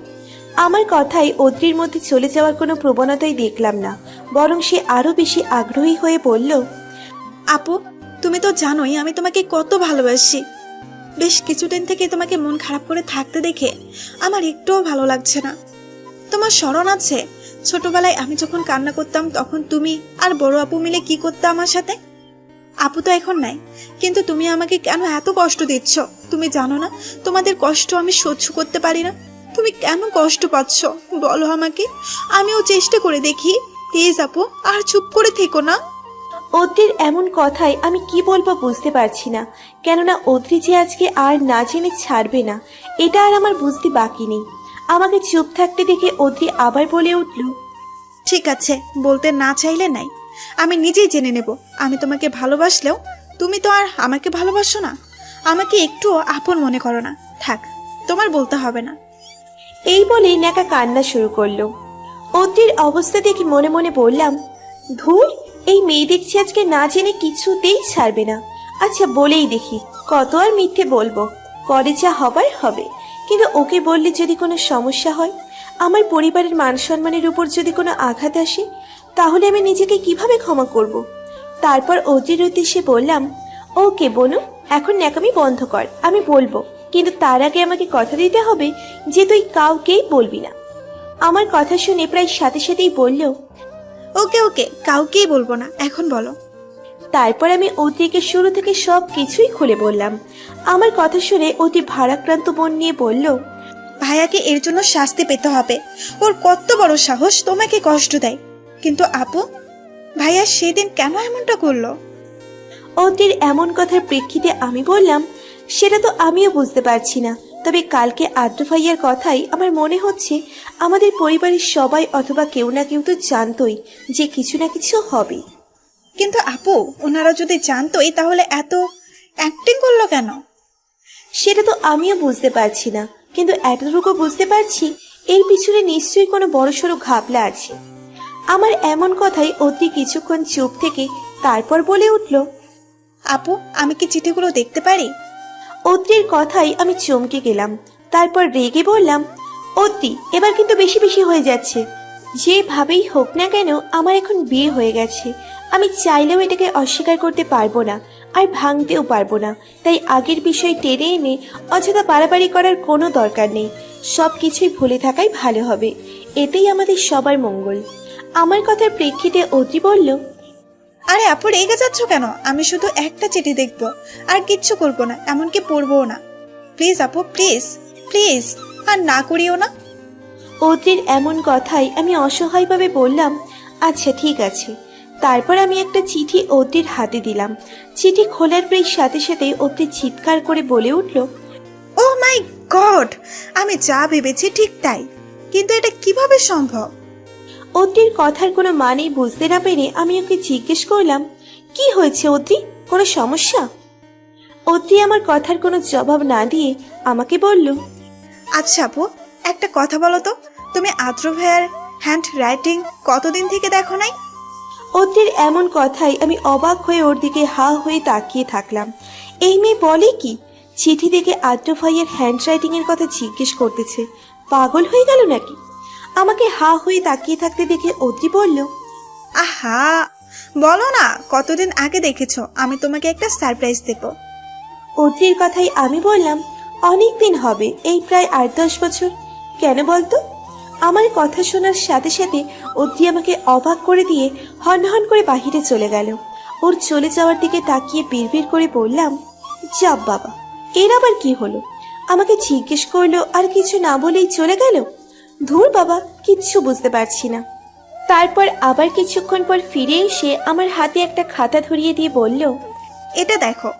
আমার কথায় অদ্রির মধ্যে চলে যাওয়ার কোনো প্রবণতাই দেখলাম না, বরং সে আরো বেশি আগ্রহী হয়ে বলল, আপু, তুমি তো জানোই আমি তোমাকে কত ভালোবাসি। বেশ কিছুদিন থেকে তোমাকে মন খারাপ করে থাকতে দেখে আমার একটুও ভালো লাগছে না। তোমার স্মরণ আছে ছোটবেলায় আমি যখন কান্না করতাম তখন তুমি আর বড় আপু মিলে কি করতে আমার সাথে? আপু তো এখন নাই, কিন্তু তুমি আমাকে কেন এত কষ্ট দিচ্ছ? তুমি জানো না তোমাদের কষ্ট আমি সহ্য করতে পারি না। তুমি কেন কষ্ট পাচ্ছ বলো আমাকে, আমিও চেষ্টা করে দেখি। প্লিজ আপু, আর চুপ করে থেকো না। অদ্রির এমন কথায় আমি কি বলবো বুঝতে পারছি না, কেননা অদ্রি যে আজকে আর না জেনে ছাড়বে না এটা আর আমার বুঝতে বাকি নেই। আমাকে চুপ থাকতে দেখে অদ্রি আবার বলে উঠল, ঠিক আছে, বলতে না চাইলে নাই, আমি নিজেই জেনে নেব। আমি তোমাকে ভালোবাসলেও তুমি তো আর আমাকে ভালোবাসো না, আমাকে একটুও আপন মনে করো না। থাক, তোমার বলতে হবে না। এই বলেই ন্যাকা কান্না শুরু করলো। অদ্রির অবস্থা দেখে মনে মনে বললাম, ধুর, এই মেয়ে দেখছি আজকে না জেনে কিছুতেই ছাড়বে না। আচ্ছা বলেই দেখি, কত আর মিথ্যে বলবো, পরে যা হবার হবে। কিন্তু ওকে বললে যদি কোনো সমস্যা হয়, আমার পরিবারের মান সম্মানের উপর যদি কোনো আঘাত আসে, তাহলে আমি নিজেকে কিভাবে ক্ষমা করব? তারপর অদ্রির উদ্দেশ্যে বললাম, ওকে বনু, এখন ন্যাকামি বন্ধ কর, আমি বলবো, কিন্তু তার আগে আমাকে কথা দিতে হবে যে তুই কাউকেই বলবি না। আমার কথা শুনে প্রায় সাথে সাথেই বলল, ওকে ওকে, কাউকেই বলবো না, এখন বলো। তারপর আমি অদ্রিকে শুরু থেকে সব কিছুই খুলে বললাম। আমার কথা শুনে অতি ভারাক্রান্ত মন নিয়ে বলল, ভাইয়াকে এর জন্য শাস্তি পেতে হবে। ওর কত বড় সাহস তোমাকে কষ্ট দেয়। কিন্তু আপু, ভাইয়া সেদিন কেন এমনটা করলো? অদ্রির এমন কথার প্রেক্ষিতে আমি বললাম, সেটা তো আমিও বুঝতে পারছি না, তবে কালকে আদ্র ভাইয়ার কথাই আমার মনে হচ্ছে আমাদের পরিবারের সবাই অথবা কেউ না কেউ তো জানতোই যে কিছু না কিছু হবে। কিন্তু আপু, ওনারা যদি জানতোই তাহলে এত অ্যাক্টিং করলো কেন? সেটা তো আমিও বুঝতে পারছি না, কিন্তু এতটুকু বুঝতে পারছি এর পিছনে নিশ্চয়ই কোনো বড়সড় ঘাপলা আছে। আমার এমন কথাই অদ্রি কিছুক্ষণ চুপ থেকে তারপর বলে উঠল, আপু, আমি কি চিঠিগুলো দেখতে পারি? অদ্রির কথাই আমি চমকে গেলাম। তারপর রেগে বললাম, অদ্রি, এবার কিন্তু বেশি বেশি হয়ে যাচ্ছে। যেভাবেই হোক না কেন আমার এখন বিয়ে হয়ে গেছে, আমি চাইলেও এটাকে অস্বীকার করতে পারবো না, আর ভাঙতেও পারবো না। তাই আগের বিষয় টেনে এনে অযথা বাড়াবাড়ি করার কোনো দরকার নেই। সব কিছুই ভুলে থাকাই ভালো হবে, এতেই আমাদের সবার মঙ্গল। আমার কথার প্রেক্ষিতে অদ্রি বলল, আরে আপু, রেগে যাচ্ছ কেন? আমি শুধু একটা চিঠি দেখবো, আর কিচ্ছু করবো না, এমনকি পড়বো না। প্লিজ আপু, প্লিজ প্লিজ, আর না করিও না। অদ্রির এমন কথাই আমি অসহায়ভাবে বললাম, আচ্ছা ঠিক আছে। তারপর আমি একটা চিঠি অদ্রির হাতে দিলাম। চিঠি খোলার প্রায় সাথে সাথে অদ্রি চিৎকার করে বলে উঠল, ও মাই গড, আমি যা ভেবেছি ঠিক তাই, কিন্তু এটা কিভাবে সম্ভব? অদ্রির কথার কোনো মানেই বুঝতে না পেরে আমি ওকে জিজ্ঞেস করলাম, কি হয়েছে অদ্রি, কোনো সমস্যা? অদ্রি আমার কথার কোনো জবাব না দিয়ে আমাকে বলল, আচ্ছা আপু, একটা কথা বলো তো, তুমি আদ্র ভাইয়ার হ্যান্ড রাইটিং কতদিন থেকে দেখো নাই? অদ্রির এমন কথাই আমি অবাক হয়ে ওর দিকে হা হয়ে তাকিয়ে থাকলাম। এই মেয়ে বলে কি, চিঠি দেখে আদ্র ভাইয়ের হ্যান্ড রাইটিং এর কথা জিজ্ঞেস করতেছে, পাগল হয়ে গেল নাকি? আমাকে হা হয়ে তাকিয়ে থাকতে দেখে অদ্রি বলল, আহা, বলো না কতদিন আগে দেখেছো, আমি তোমাকে একটা সারপ্রাইজ দেব। অদ্রির কথাই আমি বললাম, অনেক দিন হবে, এই প্রায় 8-10 বছর। কেন বলতো? আমার কথা শোনার সাথে সাথে অদ্রি আমাকে অবাক করে দিয়ে হন করে বাহিরে চলে গেল। ওর চলে যাওয়ার দিকে তাকিয়ে বিড়বিড় করে বললাম, যাব বাবা, এর আবার কি হলো? আমাকে জিজ্ঞেস করলো আর কিছু না বলেই চলে গেল। ধুর বাবা, কিচ্ছু বুঝতে পারছি না। তারপর আবার কিছুক্ষণ পর ফিরে এসে আমার হাতে একটা খাতা ধরিয়ে দিয়ে বলল, এটা দেখো।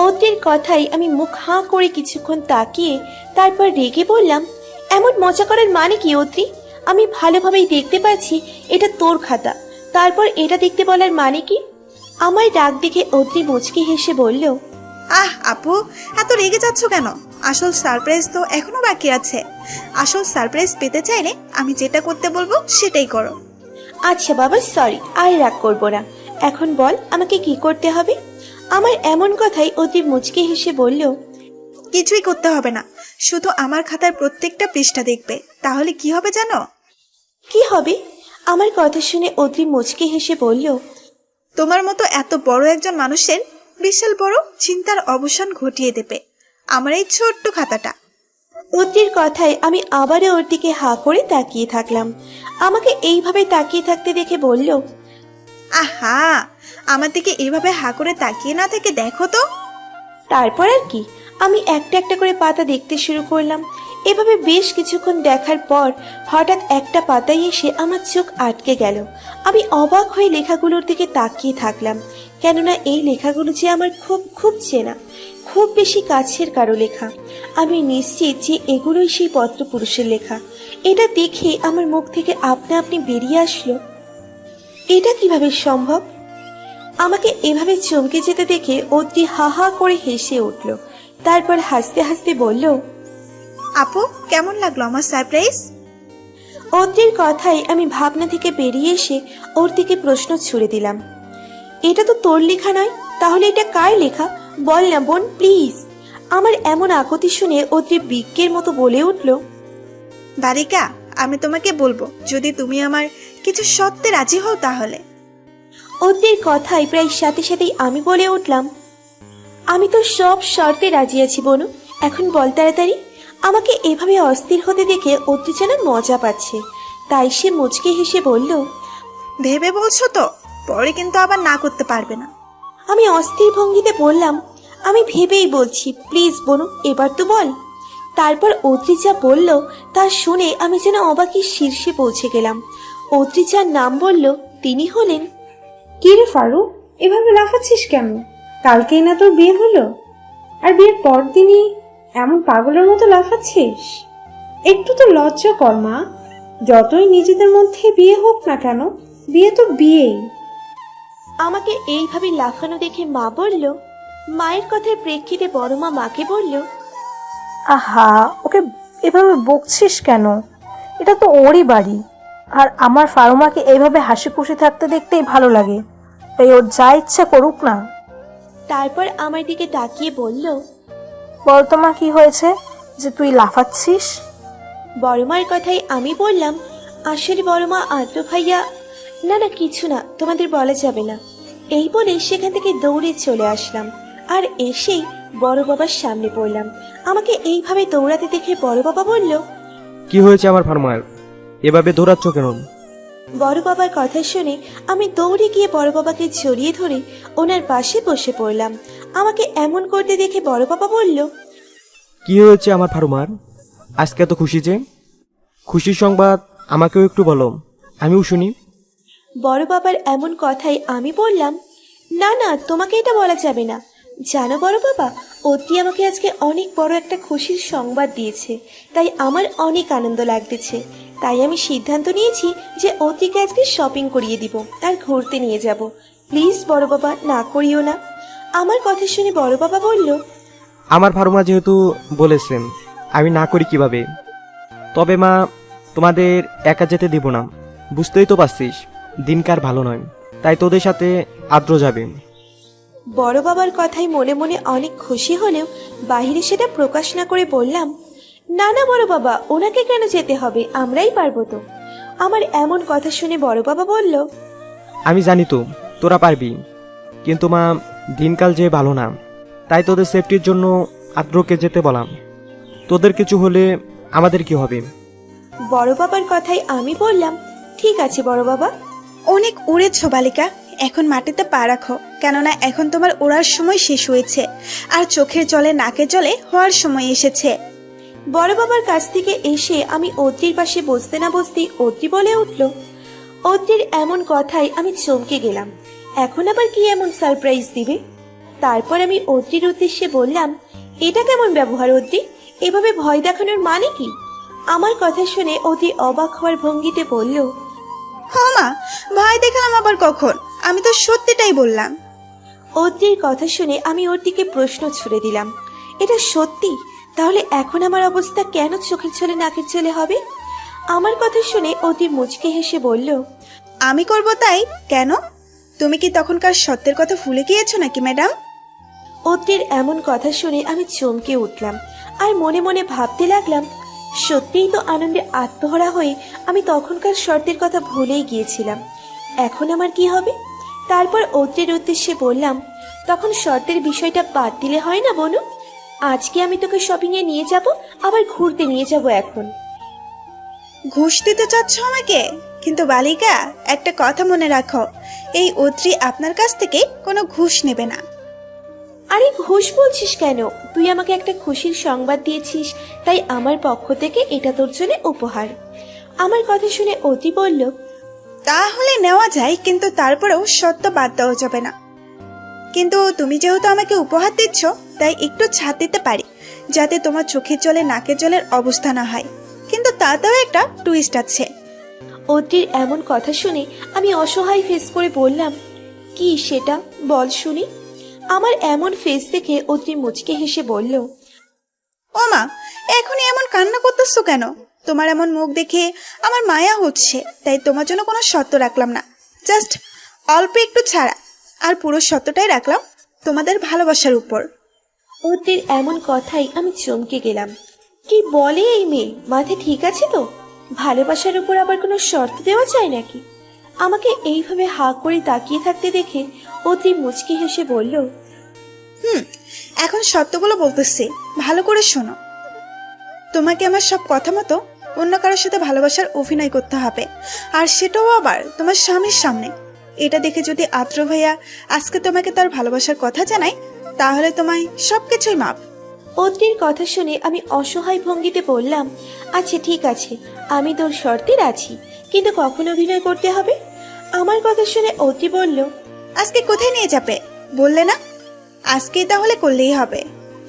অদ্রির কথাই আমি মুখ হাঁ করে কিছুক্ষণ তাকিয়ে তারপর রেগে বললাম, এমন মজা করার মানে কি অদ্রি? আমি ভালোভাবেই দেখতে পাচ্ছি এটা তোর খাতা, তারপর এটা দেখতে বলার মানে কি? আমার ডাক দেখে অদ্রি মুচকি হেসে বলল, আহ আপু, এত রেগে যাচ্ছ কেন? আসল সারপ্রাইজ তো এখনো বাকি আছে। আসল সারপ্রাইজ পেতে চাইলে আমি যেটা করতে বলবো সেটাই করো। আচ্ছা বাবা, সরি, আর রাগ করবো না। এখন বল আমাকে কি করতে হবে। আমার এমন কথাই অতি মুচকি হেসে বলল, কিছুই করতে হবে না, শুধু আমার খাতার প্রত্যেকটা পৃষ্ঠা দেখবে, তাহলে কি হবে জানো? কি হবে? আমার কথা শুনে অতি মুচকি হেসে বলল, তোমার মতো এত বড় একজন মানুষের বিশাল বড় চিন্তার অবসান ঘটিয়ে দেবে আমার এই ছোট্ট খাতাটা। অতির কথায় আমি আবারও ওর দিকে হা করে তাকিয়ে থাকলাম। আমাকে এইভাবে তাকিয়ে থাকতে দেখে বলল, আহা, আমার দিকে এভাবে হা করে তাকিয়ে না থেকে দেখো তো। তারপর আর কি, আমি একটা একটা করে পাতা দেখতে শুরু করলাম। এভাবে বেশ কিছুক্ষণ দেখার পর হঠাৎ একটা পাতায় এসে আমার চোখ আটকে গেল। আমি অবাক হয়ে লেখাগুলোর দিকে তাকিয়ে থাকলাম, কেননা এই লেখাগুলো যে আমার খুব খুব চেনা, খুব বেশি কাছের কারো লেখা। আমি নিশ্চিত যে এগুলোই সেই পত্রপুরুষের লেখা। এটা দেখে আমার মুখ থেকে আপনা আপনি বেরিয়ে আসলো, এটা কিভাবে সম্ভব? আমাকে এভাবে চমকে যেতে দেখে অতি হা হা করে হেসে উঠল। তারপর হাসতে হাসতে বলল, আপু, কেমন লাগলো আমার সারপ্রাইজ? অতির কথায় আমি ভাবনা থেকে বেরিয়ে এসে ওর দিকে প্রশ্ন ছুড়ে দিলাম, এটা তো তোর লেখা নয়, তাহলে এটা কার লেখা? বল না বোন, প্লিজ। আমার এমন আকুতি শুনে অতি বিজ্ঞের মতো বলে উঠল, বালিকা, আমি তোমাকে বলবো, যদি তুমি আমার কিছু শর্তে রাজি হও তাহলে। অতির কথায় প্রায় সাথে সাথেই আমি বলে উঠলাম, আমি তো সব শর্তে রাজি আছি বনু, এখন বল তাড়াতাড়ি। আমাকে এভাবে অস্থির হতে দেখে অতি যেন মজা পাচ্ছে, তাই সে মুচকে হেসে বলল, ভেবে বলছো তো? পরে কিন্তু আবার না করতে পারবে না। আমি অস্থির ভঙ্গিতে বললাম, আমি ভেবেই বলছি, প্লিজ বনু, এবার তো বল। তারপর অত্রিজা বলল, তা শুনে আমি যেন অবাকের শীর্ষে পৌঁছে গেলাম। অত্রিজার নাম বলল, তিনি হলেন। কি রে ফারুক, এভাবে লাফাচ্ছিস কেন? কালকেই না তোর বিয়ে হলো, আর বিয়ের পর দিনই এমন পাগলের মতো লাফাচ্ছিস? একটু তো লজ্জা কর মা। যতই নিজেদের মধ্যে বিয়ে হোক না কেন, বিয়ে তো বিয়েই। আমাকে এইভাবে লাফানো দেখে মা বলল, মায়ের কথার প্রেক্ষিতে বড় মা মাকে বলল, আহা, ওকে এভাবে বকছিস কেন? এটা তো ওরই বাড়ি, আর আমার ফারুমাকে এইভাবে হাসি খুশি থাকতে দেখতেই ভালো লাগে, তাই ওর যা ইচ্ছা করুক না। তারপর আমার দিকে তাকিয়ে বলল, বল তো মা, কি হয়েছে যে তুই লাফাচ্ছিস? বড় মার কথাই আমি বললাম, আসলে বড় মা, আদ্র ভাইয়া, না না কিছু না, তোমাদের বলা যাবে না। এই বলে সেখান থেকে দৌড়ে চলে আসলাম, আর এসেই বড় বাবার সামনে পড়লাম। আমাকে এইভাবে দৌড়াতে দেখে বড় বাবা বলল, কি হয়েছে আমার ফার্মার? এভাবে দৌড়াচ্ছ কেন? বড় বাবার কথা শুনে আমি দৌড়ে গিয়ে বড় বাবাকে জড়িয়ে ধরে ওনার পাশে বসে পড়লাম। আমাকে এমন করতে দেখে বড় বাবা বলল, কি হয়েছে আমার ফার্মার? আজকে এত খুশি যে? খুশির সংবাদ আমাকেও একটু বলো, আমিও শুনি। বড় বাবার এমন কথাই আমি বললাম, না না, তোমাকে এটা বলা যাবে না। জানো বড় বাবা, অতি আমাকে আজকে অনেক বড় একটা খুশির সংবাদ দিয়েছে, তাই আমার অনেক আনন্দ লাগতেছে। তাই আমি সিদ্ধান্ত নিয়েছি যে অতিকে আজকে শপিং করিয়ে দিব আর ঘুরতে নিয়ে যাব। প্লিজ বড় বাবা, না করিও না। আমার কথা শুনে বড় বাবা বলল, আমার ফার্মা যেহেতু বলেছেন, আমি না করি কিভাবে? তবে মা, তোমাদের একা যেতে দিব না, বুঝতেই তো পারছিস দিনকার ভালো নয়, তাই তোদের সাথে আদ্র যাবে। বড় বাবার কথাই মনে মনে অনেক খুশি হলেও বাহিরে সেটা প্রকাশ না করে বললাম, না না বড় বাবা, ওনাকে কেন যেতে হবে, আমরাই পারবো তো। আমার এমন কথা শুনে বড় বাবা বলল, আমি জানি তো তোরা পারবি, কিন্তু মা, দিনকাল যে ভালো না, তাই তোদের সেফটির জন্য আদ্রকে যেতে বললাম। তোদের কিছু হলে আমাদের কি হবে? বড় বাবার কথাই আমি বললাম, ঠিক আছে বড় বাবা। অনেক উড়েছ বালিকা, এখন মাটিতে পা রাখো, কেননা এখন তোমার ওড়ার সময় শেষ হয়েছে, আর চোখের জলে নাকের জলে হওয়ার সময় এসেছে। বড় বাবার কাছ থেকে এসে আমি অদ্রির পাশে বসতে না বসতেই অদ্রি বলে উঠল। অদ্রির এমন কথায় আমি চমকে গেলাম, এখন আবার কি এমন সারপ্রাইজ দিবে? তারপর আমি অদ্রির উদ্দেশ্যে বললাম, এটা কেমন ব্যবহার অদ্রি? এভাবে ভয় দেখানোর মানে কি? আমার কথা শুনে অদ্রি অবাক হওয়ার ভঙ্গিতে বলল, হ্যাঁ মা, ভয় দেখালাম আবার কখন? আমি তো সত্যিটাই বললাম। অদ্রির কথা শুনে আমি ওর দিকে প্রশ্ন ছুড়ে দিলাম, এটা সত্যি? তাহলে এখন আমার অবস্থা কেন চোখের ছলে নাকের ছলে হবে? আমার কথা শুনে অতি মুচকে হেসে বলল, আমি করব তাই কেন? তুমি কি তখনকার সত্যের কথা ভুলে গিয়েছো নাকি ম্যাডাম? অত্রির এমন কথা শুনে আমি চমকে উঠলাম আর মনে মনে ভাবতে লাগলাম, সত্যিই তো আনন্দে আত্মহারা হয়ে আমি তখনকার শর্তের কথা ভুলেই গিয়েছিলাম। এখন আমার কি হবে? তারপর অত্রির উদ্দেশ্যে বললাম, তখন শর্তের বিষয়টা বাদ দিলে হয় না বনু? আজকে আমি তোকে শপিং এ নিয়ে যাব, আবার ঘুরতে নিয়ে যাব। এখন ঘুষ দিতে চাচ্ছ আমাকে? কিন্তু বালিকা, একটা কথা মনে রাখো, এই অত্রি আপনার কাছ থেকে কোনো ঘুষ নেবে না। আরে ঘুষ বলছিস কেন? তুই আমাকে একটা খুশির সংবাদ দিয়েছিস, তাই আমার পক্ষ থেকে এটা তোর জন্য উপহার। আমার কথা শুনে অতি বলল, তাহলে নেওয়া যায়, কিন্তু তারপরেও সত্য বাদ দেওয়া যাবে না। কিন্তু তুমি যেহেতু আমাকে উপহার দিচ্ছ, তাই একটু ছাড় দিতে পারি, যাতে তোমার চোখের জলে নাকের জলের অবস্থা না হয়। কিন্তু তাতেও একটা টুইস্ট আছে। অতির এমন কথা শুনে আমি অসহায় ফেস করে বললাম, কি সেটা বল শুনি। আমার এমন ফেস দেখে অতি মুচকে হেসে বলল, ও মা, এখনই এমন কান্না করতেছো কেন? তোমার এমন মুখ দেখে আমার মায়া হচ্ছে, তাই তোমার জন্য কোনো শর্ত রাখলাম না, জাস্ট অল্প একটু ছাড়া, আর পুরো শর্তটাই রাখলাম তোমাদের ভালোবাসার উপর। অতির এমন কথাই আমি চমকে গেলাম। কি বলে এই মেয়ে? মাথা ঠিক আছে তো? ভালোবাসার উপর আবার কোনো শর্ত দেওয়া যায় নাকি? আমাকে এইভাবে হা করে তাকিয়ে থাকতে দেখে অতি মুচকি হেসে বলল, এখন শর্তগুলো বলতেছি, ভালো করে শোনো। তোমাকে আমার সব কথা মতো অন্য কারোর সাথে ভালোবাসার অভিনয় করতে হবে, আর সেটাও আবার তোমার স্বামীর সামনে। এটা দেখে যদি আদ্র ভাইয়া আজকে তোমাকে তার ভালোবাসার কথা জানায়, তাহলে তোমায় সবকিছুই মাপ। অতির কথা শুনে আমি অসহায় ভঙ্গিতে বললাম, আচ্ছা ঠিক আছে, আমি তোর শর্তে রাজি, কিন্তু কখন অভিনয় করতে হবে? আমার কথা শুনে অতি বলল, আজকে কোথায় নিয়ে যাবে বললে না? আজকেই তাহলে করলেই হবে।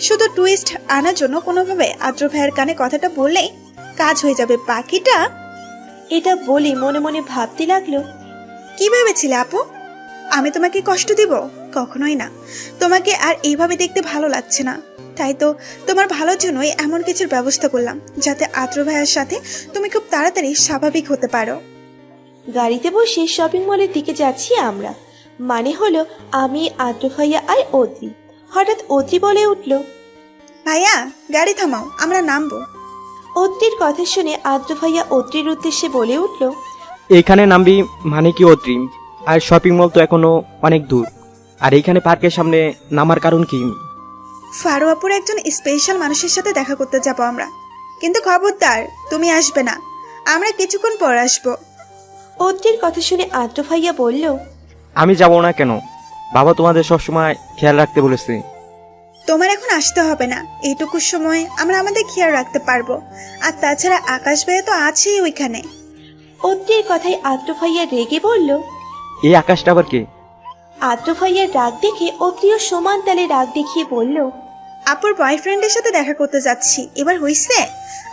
শুধু টুইস্ট আনার জন্য কোনোভাবে আদ্র ভাইয়ের কানে কথাটা বললেই কাজ হয়ে যাবে, বাকিটা। এটা বলে মনে মনে ভাবতে লাগলো, কি ভেবেছিলে আপু? আমি তোমাকে কষ্ট দিব? কখনোই না। তোমাকে আর এইভাবে দেখতে ভালো লাগছে না, তাই তো তোমার ভালোর জন্যই এমন কিছুর ব্যবস্থা করলাম, যাতে আদ্র ভাইয়ের সাথে তুমি খুব তাড়াতাড়ি স্বাভাবিক হতে পারো। গাড়িতে বসে শপিং মলের দিকে যাচ্ছি আমরা, মানে হলো আমি, আদ্র ভাইয়া আর অদ্রি। হঠাৎ অদ্রি বলে উঠল, ভাইয়া গাড়ি থামাও, আমরা নামবো। অদ্রির কথা শুনে আদ্র ভাইয়া অদ্রির উদ্দেশ্যে বলে উঠল, এইখানে নামবি মানে কি অত্রি? আর শপিং মল তো এখনো অনেক দূর, আর এইখানে পার্কের সামনে নামার কারণ কি? ফারুয়াপুর একজন স্পেশাল মানুষের সাথে দেখা করতে যাব আমরা, কিন্তু খবরদার তুমি আসবে না, আমরা কিছুক্ষণ পর আসবো। অদ্রির কথা শুনে আদ্র ভাইয়া বলল, আমি যাব না কেন? বাবা তোমাদের সবসময় খেয়াল রাখতে বলেছে। তোমার এখন আসতে হবে না, এইটুকু সময় আমরা আমাদের খেয়াল রাখতে পারবো। আর তাছাড়া আকাশ ভাইয়া তো আছেই ওইখানে। অদ্রির কথায় আদ্র ভাইয়া রেগে বলল, এই আকাশটা আবার কে? আদ্র ভাইয়ার রাগ দেখে অদ্রিও সমান তালে রাগ দেখিয়ে বলল, আপুর বয়ফ্রেন্ডের সাথে দেখা করতে যাচ্ছি, এবার হইছে?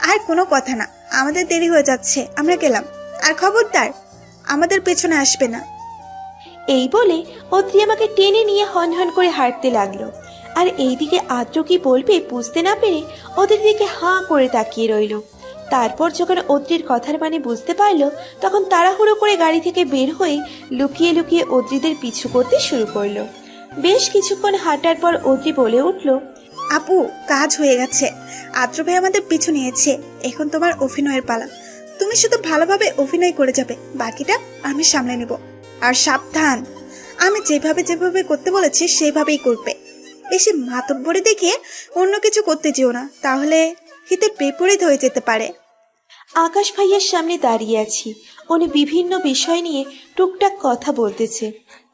আর কোনো কথা না, আমাদের দেরি হয়ে যাচ্ছে, আমরা গেলাম। আর খবরদার আমাদের পেছনে আসবে না। এই বলে অদ্রি আমাকে টেনে নিয়ে হন হন করে হাঁটতে লাগলো। আর এইদিকে আদ্র কি বলবে বুঝতে না পেরে ওদের দিকে হাঁ করে তাকিয়ে রইল। তারপর যখন অদ্রির কথার মানে বুঝতে পারলো, তখন তাড়াহুড়ো করে গাড়ি থেকে বের হয়ে লুকিয়ে লুকিয়ে অদ্রিদের পিছু করতে শুরু করলো। বেশ কিছুক্ষণ হাঁটার পর অদ্রি বলে উঠল, আপু কাজ হয়ে গেছে, আদ্র ভাই আমাদের পিছু নিয়েছে, এখন তোমার অভিনয়ের পালা। তুমি শুধু ভালোভাবে অভিনয় করে যাবে, বাকিটা আমি সামলে নেব। আর সাবধান, আমি যেভাবে করতে বলেছি সেভাবেই করবে। বেশি মাতব্বরি দেখে অন্য কিছু করতে যেও না, তাহলে হিতে বিপরীত হয়ে যেতে পারে। আকাশ ভাইয়ার সামনে দাঁড়িয়ে আছি, উনি বিভিন্ন বিষয় নিয়ে টুকটাক কথা বলতেছে।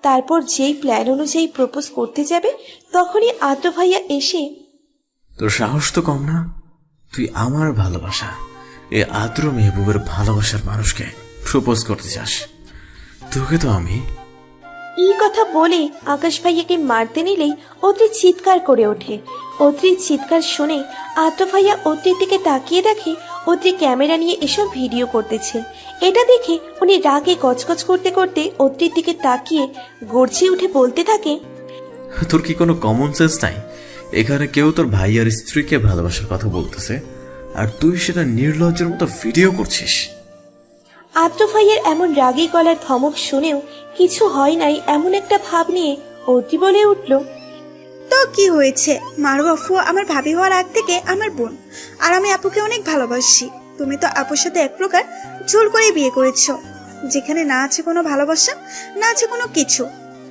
তারপর যেই প্ল্যান অনুযায়ী প্রপোজ করতে যাবে, তখনই আদ্র ভাইয়া এসে, তোর সাহস তো কম না? তুই আমার ভালোবাসা, এ আদ্র মেহবুবের ভালোবাসার মানুষকে প্রপোজ করতে চাস? তোকে তো আমি। এই কথা বলে আকাশ ভাইয়াকে মারতে নিলেই অদ্রি চিৎকার করে ওঠে। অদ্রির চিৎকার শুনে আদ্র ভাইয়া অদ্রির দিকে তাকিয়ে দেখে অদ্রি ক্যামেরা নিয়ে এসব ভিডিও করতেছে। এটা দেখে উনি রাগে গজগজ করতে করতে অদ্রির দিকে তাকিয়ে গর্জে উঠে বলতে থাকে, তোর কি কোনো কমন সেন্স নাই? এখানে কেউ তোর ভাই আর স্ত্রীকে ভালোবাসার কথা বলতেছে, আর তুই সেটা নির্লজ্জের মতো ভিডিও করছিস। আদ্র ভাইয়ের এমন রাগী গলার ধমক শুনেও কিছু হয় নাই এমন একটা ভাব নিয়ে অদ্রি বলে উঠল, তো কি হয়েছে? মারু আফু আমার ভাবি হওয়ার আগ থেকে আমার বোন, আর আমি আপুকে অনেক ভালোবাসি। তুমি তো আপুর সাথে এক প্রকার জোর করে বিয়ে করেছো, যেখানে না আছে কোনো ভালোবাসা, না আছে কোনো কিছু।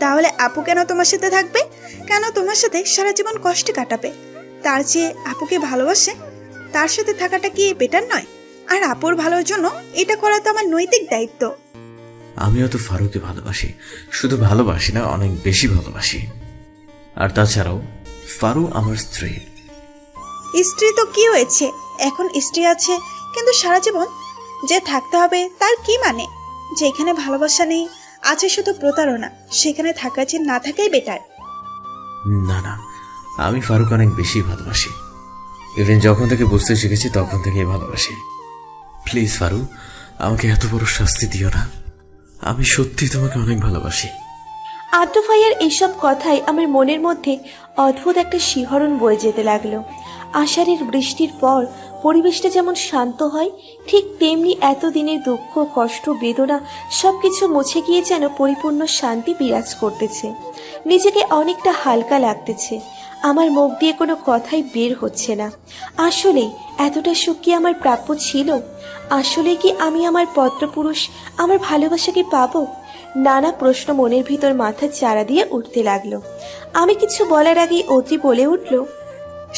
তাহলে আপু কেন তোমার সাথে থাকবে? কেন তোমার সাথে সারা জীবন কষ্টে কাটাবে? তার চেয়ে আপুকে ভালোবাসে তার সাথে থাকাটা কি বেটার নয়? আর আপুর ভালোর জন্য এটা করা তো আমার নৈতিক দায়িত্ব। আমিও তো ফারুকে ভালোবাসি, শুধু ভালোবাসি না, অনেক বেশি ভালোবাসি। আর তাছাড়াও ফারু আমার স্ত্রী। স্ত্রী তো কি হয়েছে, এখন স্ত্রী আছে, কিন্তু সারা জীবন যে থাকতে হবে তার কি মানে? যেখানে ভালোবাসা নেই, আছে শুধু প্রতারণা, সেখানে থাকা যে না থাকাই বেটার। না না, আমি ফারুক অনেক বেশি ভালোবাসি। ইভেন যখন থেকে বুঝতে শিখেছি তখন থেকেই ভালোবাসি। প্লিজ ফারু, আমাকে এত বড় শাস্তি দিও না। আমি সত্যি তোমাকে অনেক ভালোবাসি। আদ্র ভাইয়ার এইসব কথাই আমার মনের মধ্যে অদ্ভুত একটা শিহরণ বয়ে যেতে লাগলো। আষাঢ়ের বৃষ্টির পর পরিবেশটা যেমন শান্ত হয়, ঠিক তেমনি এতদিনের দুঃখ, কষ্ট, বেদনা সবকিছু মুছে গিয়ে যেন পরিপূর্ণ শান্তি বিরাজ করতেছে। নিজেকে অনেকটা হালকা লাগতেছে। আমার মুখ দিয়ে কোনো কথাই বের হচ্ছে না। আসলেই এতটা সুখ কি আমার প্রাপ্য ছিল? আসলে কি আমি আমার পত্রপুরুষ, আমার ভালোবাসাকে পাবো? নানা প্রশ্ন মনের ভিতর মাথা চারা দিয়ে উঠতে লাগলো। আমি কিছু বলার আগেই অদ্রি বলে উঠল,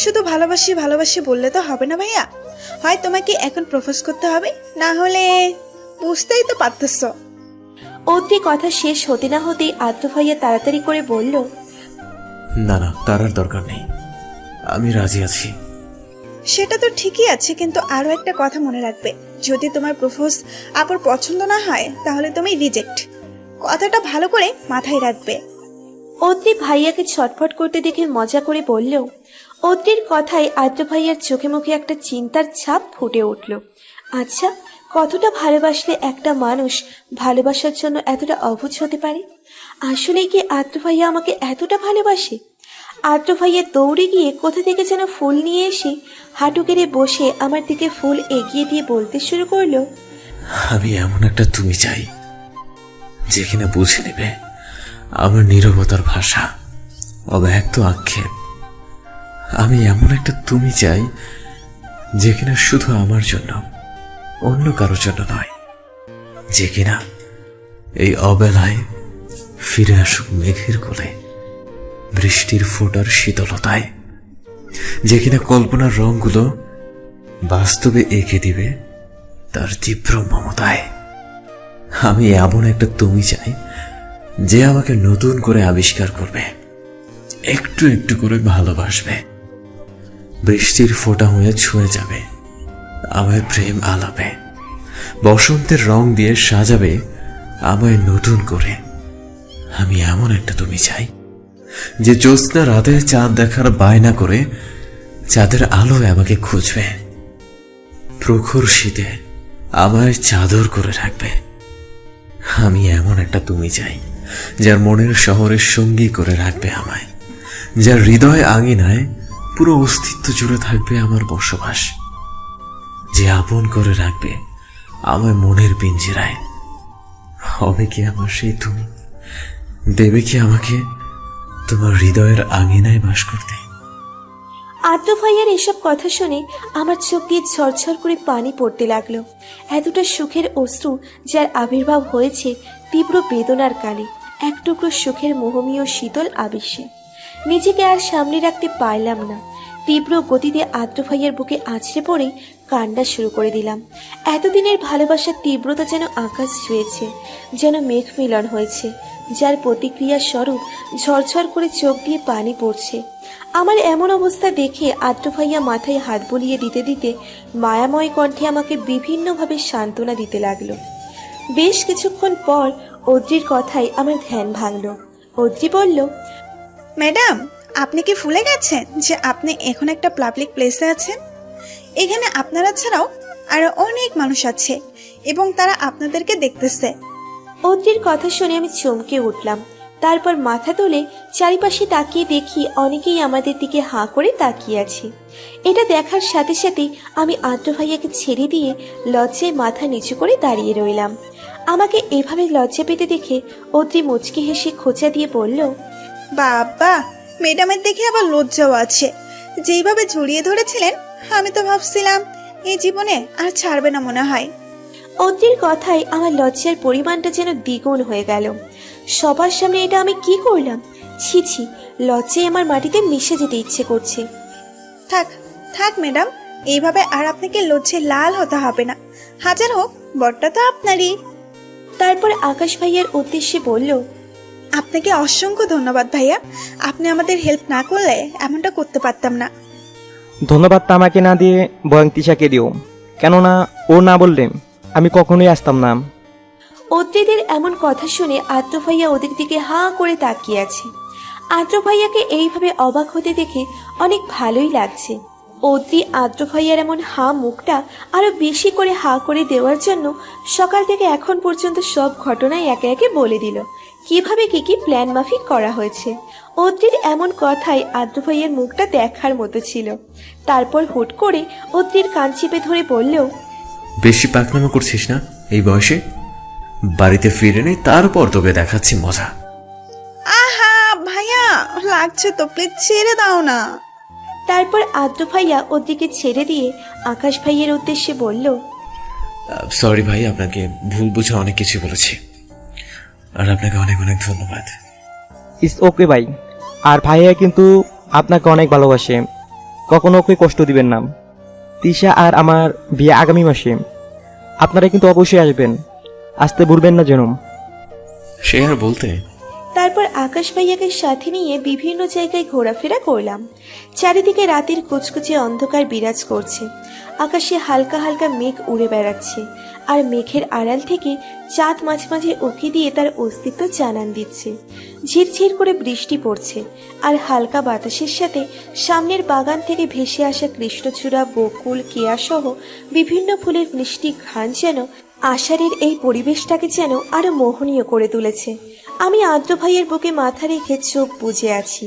শুধু ভালোবাসি ভালোবাসি বললে তো হবে না ভাইয়া, হয় তোমাকে এখন প্রপোজ করতে হবে, না হলে বুঝতেই তো পারতেছ। অদ্রি কথা শেষ হতে না হতেই আদ্র ভাইয়া তাড়াতাড়ি করে বলল, না না, তার আর দরকার নেই, আমি রাজি আছি। সেটা তো ঠিকই আছে, কিন্তু আরো একটা কথা মনে রাখবে, যদি তোমার প্রপোজ আপুর পছন্দ না হয় তাহলে তুমি রিজেক্ট। কথাটা ভালো করে মাথায় রাখবে। অদ্রি ভাইয়াকে ছটফট করতে দেখে মজা করে বলল। অদ্রির কথায় আদ্র ভাইয়ার চোখে মুখে একটা চিন্তার ছাপ ফুটে উঠল। আচ্ছা, কতটা ভালোবাসলে একটা মানুষ ভালোবাসার জন্য এতটা অবুঝ হতে পারে? আসলে কি আদ্র ভাইয়া আমাকে এতটা ভালোবাসে? আদ্র ভাইয়া দৌড়ে গিয়ে কোথা থেকে যেন ফুল নিয়ে এসে হাঁটু গেড়ে বসে আমার দিকে ফুল এগিয়ে দিয়ে বলতে শুরু করলো, আমি এমন একটা তুমি চাই যেখানে বুঝে নেবে আমার নীরবতার ভাষা, অব্যক্ত আক্ষেপ। আমি এমন একটা তুমি চাই যে কিনা শুধু আমার জন্য, অন্য কারোর জন্য নয়। যে কিনা এই অবেলায় ফিরে আসুক মেঘের কোলে, বৃষ্টির ফোঁটার শীতলতায়। যে কিনা কল্পনার রঙগুলো বাস্তবে এঁকে দিবে তার তীব্র মমতায়। আমি এমন একটা তুমি চাই যে আমাকে নতুন করে আবিষ্কার করবে, একটু একটু করে ভালোবাসবে, বৃষ্টির ফোঁটা হয়ে ছুঁয়ে যাবে আমায় প্রেম আলাপে, বসন্তের রং দিয়ে সাজাবে আমায় নতুন করে। আমি এমন একটা তুমি চাই যে জ্যোৎস্না রাতের চাঁদ দেখার বায়না করে চাঁদের আলোয় আমাকে খুঁজবে, প্রখর শীতে আমায় চাদর করে রাখবে। আমি এমন একটা তুমি চাই যার মনের শহরের সঙ্গী করে রাখবে আমায়, যার হৃদয় আঙিনায় পুরো অস্তিত্ব জুড়ে থাকবে আমার বসবাস, যে আপন করে রাখবে আমায় মনের পিঞ্জিরায়। হবে কি আমার সেই তুমি? দেবে কি আমাকে তোমার হৃদয়ের আঙিনায় বাস করতে? আদ্র ভাইয়ার এসব কথা শুনে আমার চোখ দিয়ে ঝরঝর করে পানি পড়তে লাগলো। এতটা সুখের অশ্রু যার আবির্ভাব হয়েছে তীব্র বেদনার কালে, এক টুকরো সুখের মোহমীয় শীতল আবেশে। নিজেকে আর সামনে রাখতে পারলাম না। তীব্র গতিতে আদ্র ভাইয়ার বুকে আছড়ে পড়ে কান্না শুরু করে দিলাম। এতদিনের ভালোবাসার তীব্রতা যেন আকাশ ছুঁয়েছে, যেন মেঘ মিলন হয়েছে, যার প্রতিক্রিয়া স্বরূপ ঝরঝর করে চোখ দিয়ে পানি পড়ছে। আমার এমন অবস্থা দেখে আদ্র ভাইয়া মাথায় হাত বুলিয়ে দিতে দিতে মায়াময় কণ্ঠে আমাকে বিভিন্নভাবে সান্ত্বনা দিতে লাগলো। বেশ কিছুক্ষণ পর অদ্রির কথায় আমার ধ্যান ভাঙল। অদ্রি বলল, ম্যাডাম, আপনি কি ভুলে গেছেন যে আপনি এখন একটা পাবলিক প্লেসে আছেন? এখানে আপনারা ছাড়াও আরো অনেক মানুষ আছে এবং তারা আপনাদেরকে দেখতেছে। অদ্রির কথা শুনে আমি চমকে উঠলাম। তারপর মাথা তুলে চারিপাশে তাকিয়ে দেখি অনেকেই আমাদের দিকে হাঁ করে তাকিয়ে আছে। এটা দেখার সাথে সাথে আমি আদ্র ভাইয়াকে ছেড়ে দিয়ে লজ্জায় মাথা নিচু করে দাঁড়িয়ে রইলাম। আমাকে এভাবে লজ্জা পেতে দেখে অদ্রি মুচকি হেসে খোঁচা দিয়ে বলল, বাবা, ম্যাডামের দেখে আবার লজ্জাও আছে। যেইভাবে জড়িয়ে ধরেছিলেন, আমি তো ভাবছিলাম এই জীবনে আর ছাড়বে না মনে হয়। অদ্রির কথায় আমার লজ্জার পরিমাণটা যেন দ্বিগুণ হয়ে গেল। সবার সামনে এটা আমি কি করলাম? ছি ছি, লজ্জায় আমার মাটিতে মিশে যেতে ইচ্ছে করছে। থাক থাক ম্যাডাম, এইভাবে আর আপনাকে লজ্জায় লাল হতে হবে না। হাজার হোক, বরটা তো আপনারই। তারপর আকাশ ভাইয়ার উদ্দেশ্যে বলল, আপনাকে অসংখ্য ধন্যবাদ ভাইয়া। আপনি আমাদের হেল্প না করলে এমনটা করতে পারতাম না। ধন্যবাদটা আমাকে না দিয়ে বরং তিশাকে দিও, কেননা ও না বললে আমি কখনোই আসতাম না। অদ্রিদের এমন কথা শুনে আদ্র ভাইয়া ওদের দিকে হাঁ করে তাকিয়ে আছে। আদ্র ভাইয়াকে এইভাবে অবাক হতে দেখে অনেক ভালোই লাগছে। অদ্রি আদ্র ভাইয়ার এমন হাঁ মুখটা আরো বেশি করে হাঁ করে দেওয়ার জন্য সকাল থেকে এখন পর্যন্ত সব ঘটনাই একে একে বলে দিল, কিভাবে কি কি প্ল্যান মাফিক করা হয়েছে। অদ্রির এমন কথাই আদ্র ভাইয়ার মুখটা দেখার মতো ছিল। তারপর হুট করে অদ্রির কান চেপে ধরে বলল, বেশি পাকনামা করছিস না এই বয়সে? বাড়িতে ফিরে নেই, তারপর তোকে দেখাচ্ছি মজা। আহা ভাইয়া, লাগছে তো, প্লিজ ছেড়ে দাও না। তারপর আদ্র ভাইয়া ওদিকে ছেড়ে দিয়ে আকাশ ভাইয়ের উদ্দেশ্যে বলল, সরি ভাই, আপনাকে ভুল বুঝে অনেক কিছু বলেছি, আর আপনাকে অনেক অনেক ধন্যবাদ। ইটস ওকে ভাই, আর ভাইয়া কিন্তু আপনাকে অনেক ভালোবাসে, কখনো ওকে কষ্ট দিবেন না। তিশা আর আমার বিয়ে আগামী মাসে, আপনারা কিন্তু অবশ্যই আসবেন, আসতে ভুলবেন না যেন। সে আর বলতে। তারপর আকাশ ভাইয়াকে সাথে নিয়ে বিভিন্ন জায়গায় ঘোরাফেরা করলাম। চারিদিকে রাতের কুচকুচে অন্ধকার বিরাজ করছে। আকাশে হালকা হালকা মেঘ উড়ে বেড়াচ্ছে, আর মেঘের আড়াল থেকে চাঁদ মাঝে মাঝে উঁকি দিয়ে তার অস্তিত্ব জানান দিচ্ছে। ঝিরঝির করে বৃষ্টি পড়ছে, আর হালকা বাতাসের সাথে সামনের বাগান থেকে ভেসে আসা কৃষ্ণচূড়া, বকুল, কেয়া সহ বিভিন্ন ফুলের মিষ্টি ঘ্রাণ যেন আষাঢ়ের এই পরিবেশটাকে যেন আরো মোহনীয় করে তুলেছে। আমি আদ্র ভাইয়ের বুকে মাথা রেখে চোখ বুজে আছি,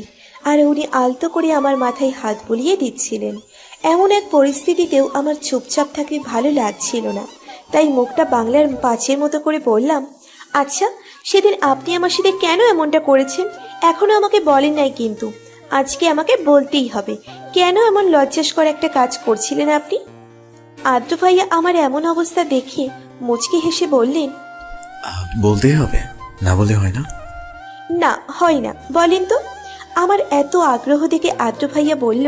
আর উনি আলতো করে আমার মাথায় হাত বুলিয়ে দিচ্ছিলেন। এমন এক পরিস্থিতিতেও আমার চুপচাপ থাকতে ভালো লাগছিল না, তাই মুখটা বাংলার পাঁচের মতো করে বললাম, আচ্ছা, সেদিন আপনি আমার সাথে কেন এমনটা করেছেন? এখনো আমাকে বলেন নাই, কিন্তু আজকে আমাকে বলতেই হবে, কেন এমন লজ্জাস্কর একটা কাজ করছিলেন আপনি? আদ্র ভাইয়া আমার এমন অবস্থা দেখে মুচকি হেসে বললেন, বলতেই হবে, না বলে হয় না। না, হয় না, বলেন তো। আমার এত আগ্রহ দেখে আদ্র ভাইয়া বলল,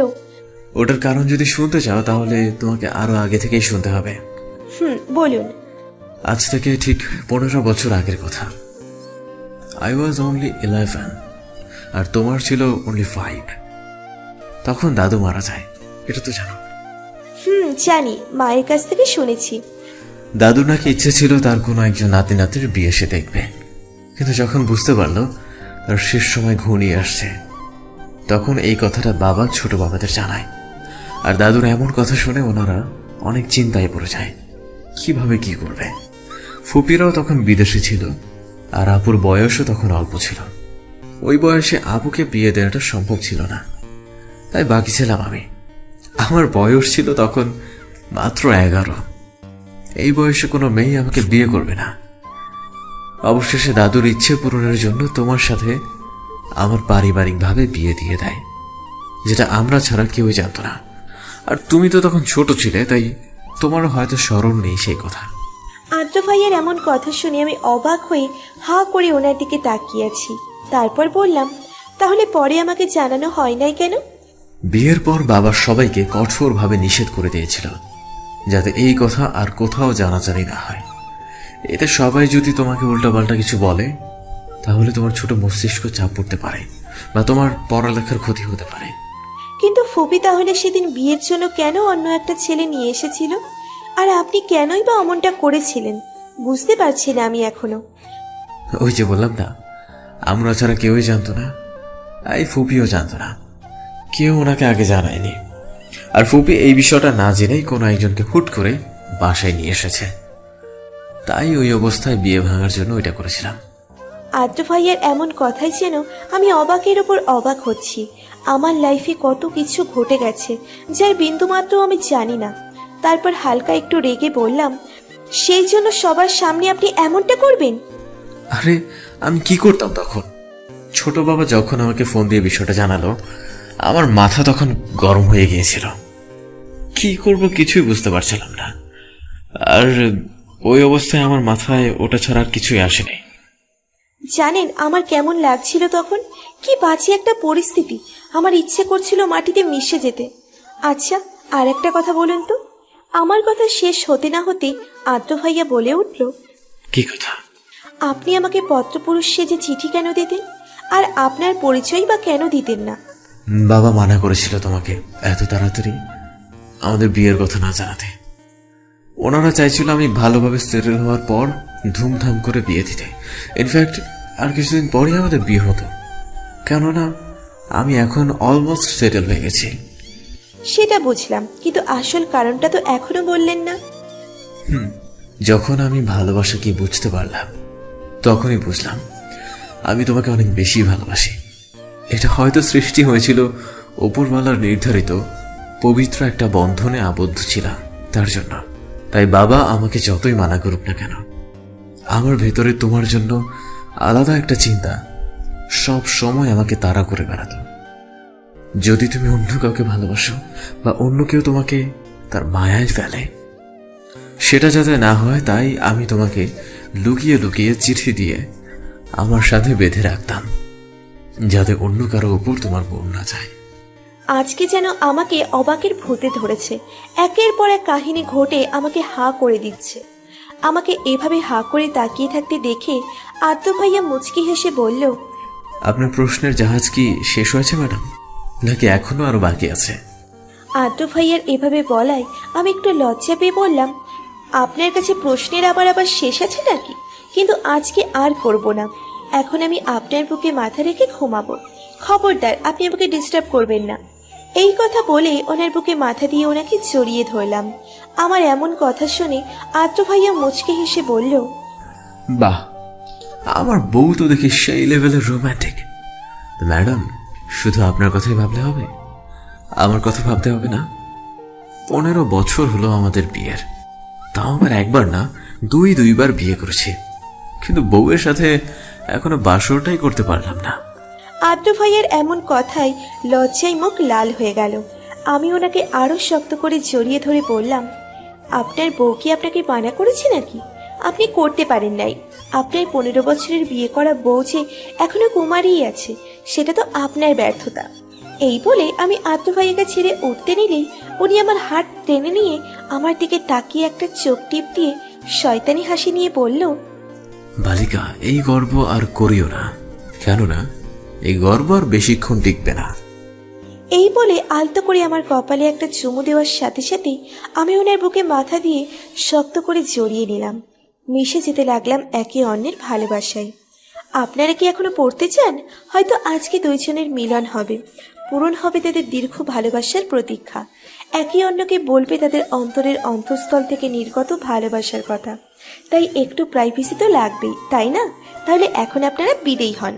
ওটার কারণ যদি শুনতে চাও তাহলে তোমাকে আরো আগে থেকেই শুনতে হবে। বলুন। আজ থেকে ঠিক 15 বছর আগের কথা। আই ওয়াজ অনলি 11, আর তোমার ছিল অনলি 5। তখন দাদু মারা যায়, এটা তো জানো। জানি, মায়ের কাছ থেকে শুনেছি। দাদুর নাকি ইচ্ছে ছিল তার কোনো একজন নাতি নাতির বিয়ে সে দেখবে, কিন্তু যখন বুঝতে পারলো তার শেষ সময় ঘনিয়ে আসছে, তখন এই কথাটা বাবা ছোট বাবাদের জানায়। আর দাদুর এমন কথা শুনে ওনারা অনেক চিন্তায় পড়ে যায়, কিভাবে কি করবে। ফুপিরাও তখন বিদেশে ছিল, আর আপুর বয়সও তখন অল্প ছিল। ওই বয়সে আপুকে বিয়ে দেওয়াটা সম্ভব ছিল না, তাই বাকি ছিলাম আমি। আমার বয়স ছিল তখন মাত্র 11। এই বয়সে কোনো মেয়ে আমাকে বিয়ে করবে না। অবশেষে দাদুর ইচ্ছে পূরণের জন্য তোমার সাথে আমার পারিবারিকভাবে বিয়ে দিয়ে দেয়, যেটা আমরা ছাড়া কেউই জানতো না। আর তুমি তো তখন ছোট ছিলে, তাই তোমারও হয়তো স্মরণ নেই সেই কথা। আদ্র ভাইয়ের এমন কথা শুনে আমি অবাক হয়ে হাঁ করে ওনার দিকে তাকিয়ে আছি। তারপর বললাম, তাহলে পরে আমাকে জানানো হয় নাই কেন? বিয়ের পর বাবা সবাইকে কঠোরভাবে নিষেধ করে দিয়েছিল, যাতে এই কথা আর কোথাও জানাজানি না হয়। এতে সবাই যদি তোমাকে উল্টাপাল্টা কিছু বলে, তাহলে তোমার ছোট মস্তিষ্ক চাপ পড়তে পারে, বা তোমার পড়ালেখার ক্ষতি হতে পারে। কিন্তু ফুপি তাহলে সেদিন বিয়ের জন্য কেন অন্য একটা ছেলে নিয়ে এসেছিল? আর আপনি কেনই বা অমনটা করেছিলেন বুঝতে পারছি না আমি এখনো। ওই যে বললাম না, আমরা ছাড়া কেউই জানতো না, এই ফুপিও জানতো না, কেউ ওনাকে আগে জানায়নি। আর ফুপি এই বিষয়টা না জেনেই কোনো একজনকে হুট করে বাসায় নিয়ে এসেছে, তাই ওই অবস্থায় বিয়ে ভাঙার জন্য ওইটা করেছিলাম। আদ্র ভাইয়ের এমন কথাই যেন আমি অবাকের ওপর অবাক হচ্ছি। আমার লাইফে কত কিছু ঘটে গেছে যার বিন্দুমাত্র আমি জানি না। তারপর হালকা একটু রেগে বললাম, সেই জন্য সবার সামনে আপনি এমনটা করবেন? আরে আমি কি করতাম তখন? ছোট বাবা যখন আমাকে ফোন দিয়ে বিষয়টা জানালো, আমার মাথা তখন গরম হয়ে গিয়েছিল। কি করব কিছুই বুঝতে পারছিলাম না। আর ওই অবস্থায় আমার মাথায় ওটা ছাড়া আর কিছুই আসেনি। জানেন আমার কেমন লাগছিল তখন? কি বাজে একটা পরিস্থিতি। আমার ইচ্ছে করছিল মাটিতে মিশে যেতে। আচ্ছা, আর একটা কথা বলুন তো। আমার কথা শেষ হতে না হতে আদ্র ভাইয়া বলে উঠল, কি কথা? আপনি আমাকে পত্রপুরুষ সেজে চিঠি কেন দিতেন? আর আপনার পরিচয় বা কেন দিতেন না? বাবা মানা করেছিল তোমাকে এত তাড়াতাড়ি আমাদের বিয়ের কথা না জানাতে। ওনারা চাইছিল আমি ভালোভাবে সেটেল হওয়ার পর ধুমধাম করে বিয়ে দিতে। ইনফ্যাক্ট আর কিছুদিন পরেই আমাদের বিয়ে হতো, কেননা আমি এখন অলমোস্ট সেটেল হয়ে গেছি। সেটা বুঝলাম, কিন্তু আসল কারণটা তো এখনো বললেন না। যখন আমি ভালোবাসা কি বুঝতে পারলাম, তখনই বুঝলাম আমি তোমাকে অনেক বেশি ভালোবাসি। এটা হয়তো সৃষ্টি হয়েছিল উপরওয়ালার নির্ধারিত পবিত্র একটা বন্ধনে আবদ্ধ ছিলাম তার জন্য। তাই বাবা আমাকে যতই মানা করুক না কেন, আমার ভেতরে তোমার জন্য আলাদা একটা চিন্তা সব সময় আমাকে তাড়া করে বেড়াতো। যদি তুমি অন্য কাউকে ভালোবাসো বা অন্য কেউ তোমাকে তার মায়ায় ফেলে, সেটা যাতে না হয় তাই আমি তোমাকে লুকিয়ে লুকিয়ে চিঠি দিয়ে আমার সাথে বেঁধে রাখতাম, যাতে অন্য কারো উপর তোমার মন না যায়। আজকে যেন আমাকে অবাকের ভূতে ধরেছে। একের পর এক কাহিনী ঘটে আমাকে হা করে দিচ্ছে। আমাকে এভাবে হা করে তাকিয়ে থাকতে দেখে আদ্র ভাইয়া মুচকি হেসে বলল, আপনার প্রশ্নের জাহাজ কি শেষ হয়েছে ম্যাডাম, নাকি এখনো আরো বাকি আছে? আদ্র ভাইয়ার এভাবে বলায় আমি একটু লজ্জা পেয়ে বললাম, আপনার কাছে প্রশ্নের আবার শেষ আছে নাকি? কিন্তু আজকে আর করব না। এখন আমি আপনার বুকে মাথা রেখে ঘুমাবো। খবরদার, আপনি আমাকে ডিস্টার্ব করবেন না। এই কথা বলে ওনার বুকে মাথা দিয়ে ওনাকে জড়িয়ে ধরলাম। আমার এমন কথা শুনে আদ্র ভাইয়া মুচকে হেসে বলল, বাহ, আমার বউ তো দেখি সেই লেভেলের রোমান্টিক। ম্যাডাম, শুধু আপনার কথাই ভাবলে হবে? আমার কথা ভাবতে হবে না? 15 বছর হলো আমাদের বিয়ের, তাও আমার একবার না দুইবার বিয়ে করেছি, কিন্তু বউয়ের সাথে এখনো বাসরটাই করতে পারলাম না। আদ্র ভাইয়ার এমন কথায় লজ্জায় মুখ লাল হয়ে গেল। আমি ওনাকে আরো শক্ত করে জড়িয়ে ধরে বললাম, আপনার বউ কি আপনাকে মানা করেছে নাকি? আপনি করতে পারেন নাই। আপনার 15 বছরের বিয়ে করা বউ যে এখনো কুমারীই আছে, সেটা তো আপনার ব্যর্থতা। এই বলে আমি আদ্র ভাইয়াকে ছেড়ে উঠতে নিলেই উনি আমার হাত টেনে নিয়ে আমার দিকে তাকিয়ে একটা চোখ টিপ দিয়ে শয়তানি হাসি নিয়ে বলল, বালিকা, এই গর্ব আর করিও না, কেননা এই গর্ব আর বেশিক্ষণ টিকবে না। এই বলে আলতো করে আমার কপালে একটা চুমু দেওয়ার সাথে সাথেই আমি ওনার বুকে মাথা দিয়ে শক্ত করে জড়িয়ে নিলাম। মিশে যেতে লাগলাম একে অন্যের ভালোবাসায়। আপনারা কি এখনো পড়তে চান? হয়তো আজকে দুইজনের মিলন হবে, পূরণ হবে তাদের দীর্ঘ ভালোবাসার প্রতীক্ষা। একে অন্যকে বলবে তাদের অন্তরের অন্তঃস্থল থেকে নির্গত ভালোবাসার কথা। তাই একটু প্রাইভেসি তো লাগবেই, তাই না? তাহলে এখন আপনারা বিদেয় হন।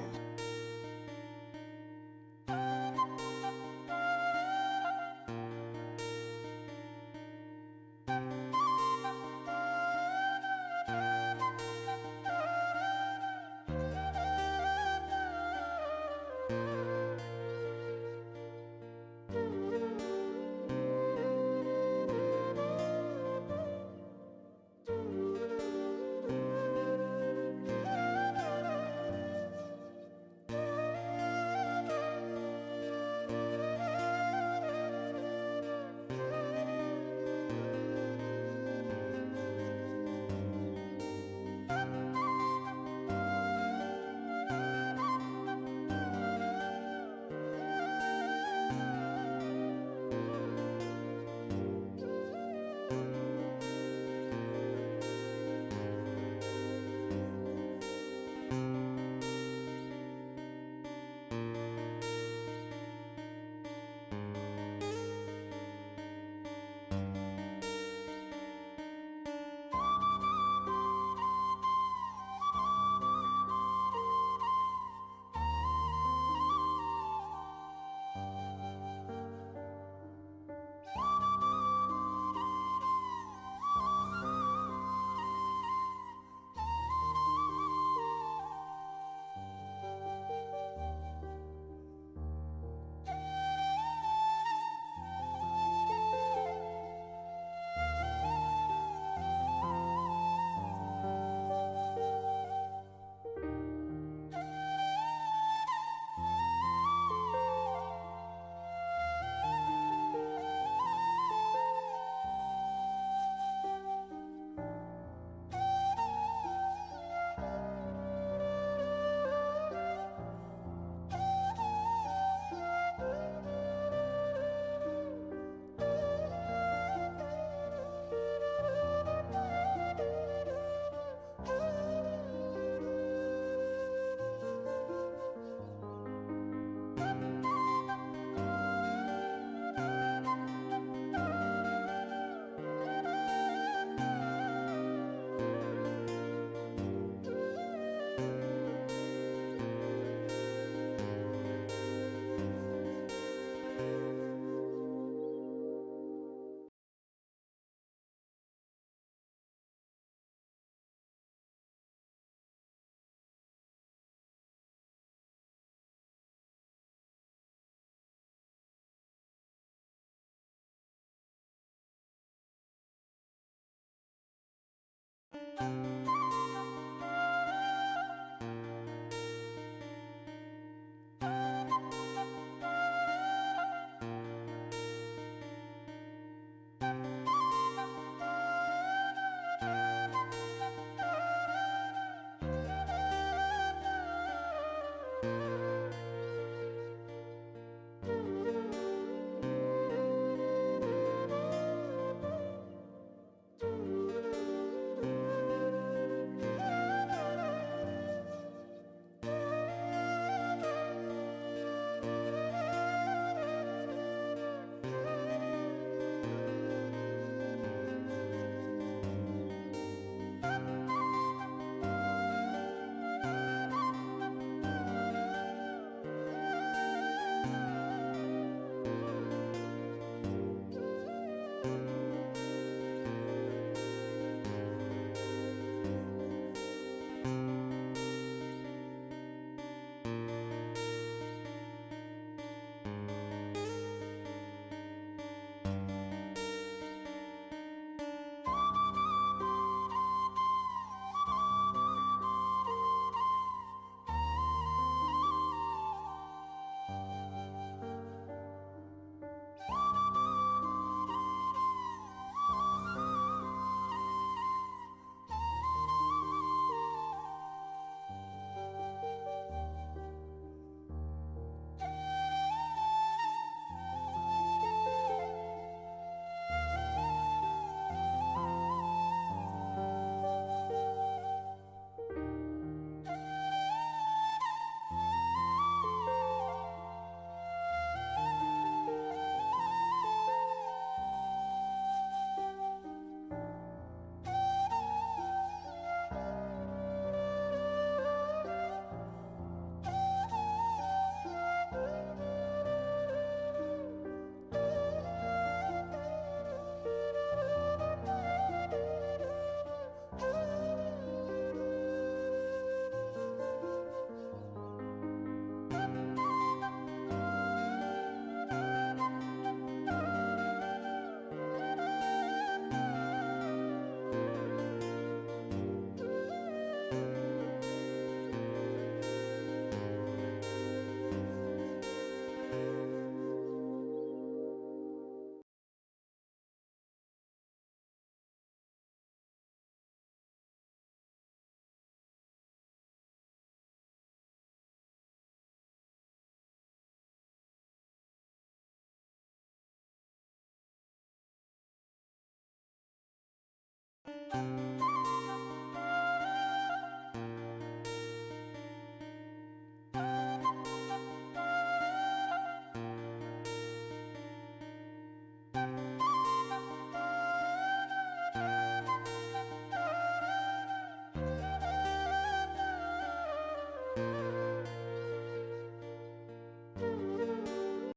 হুম।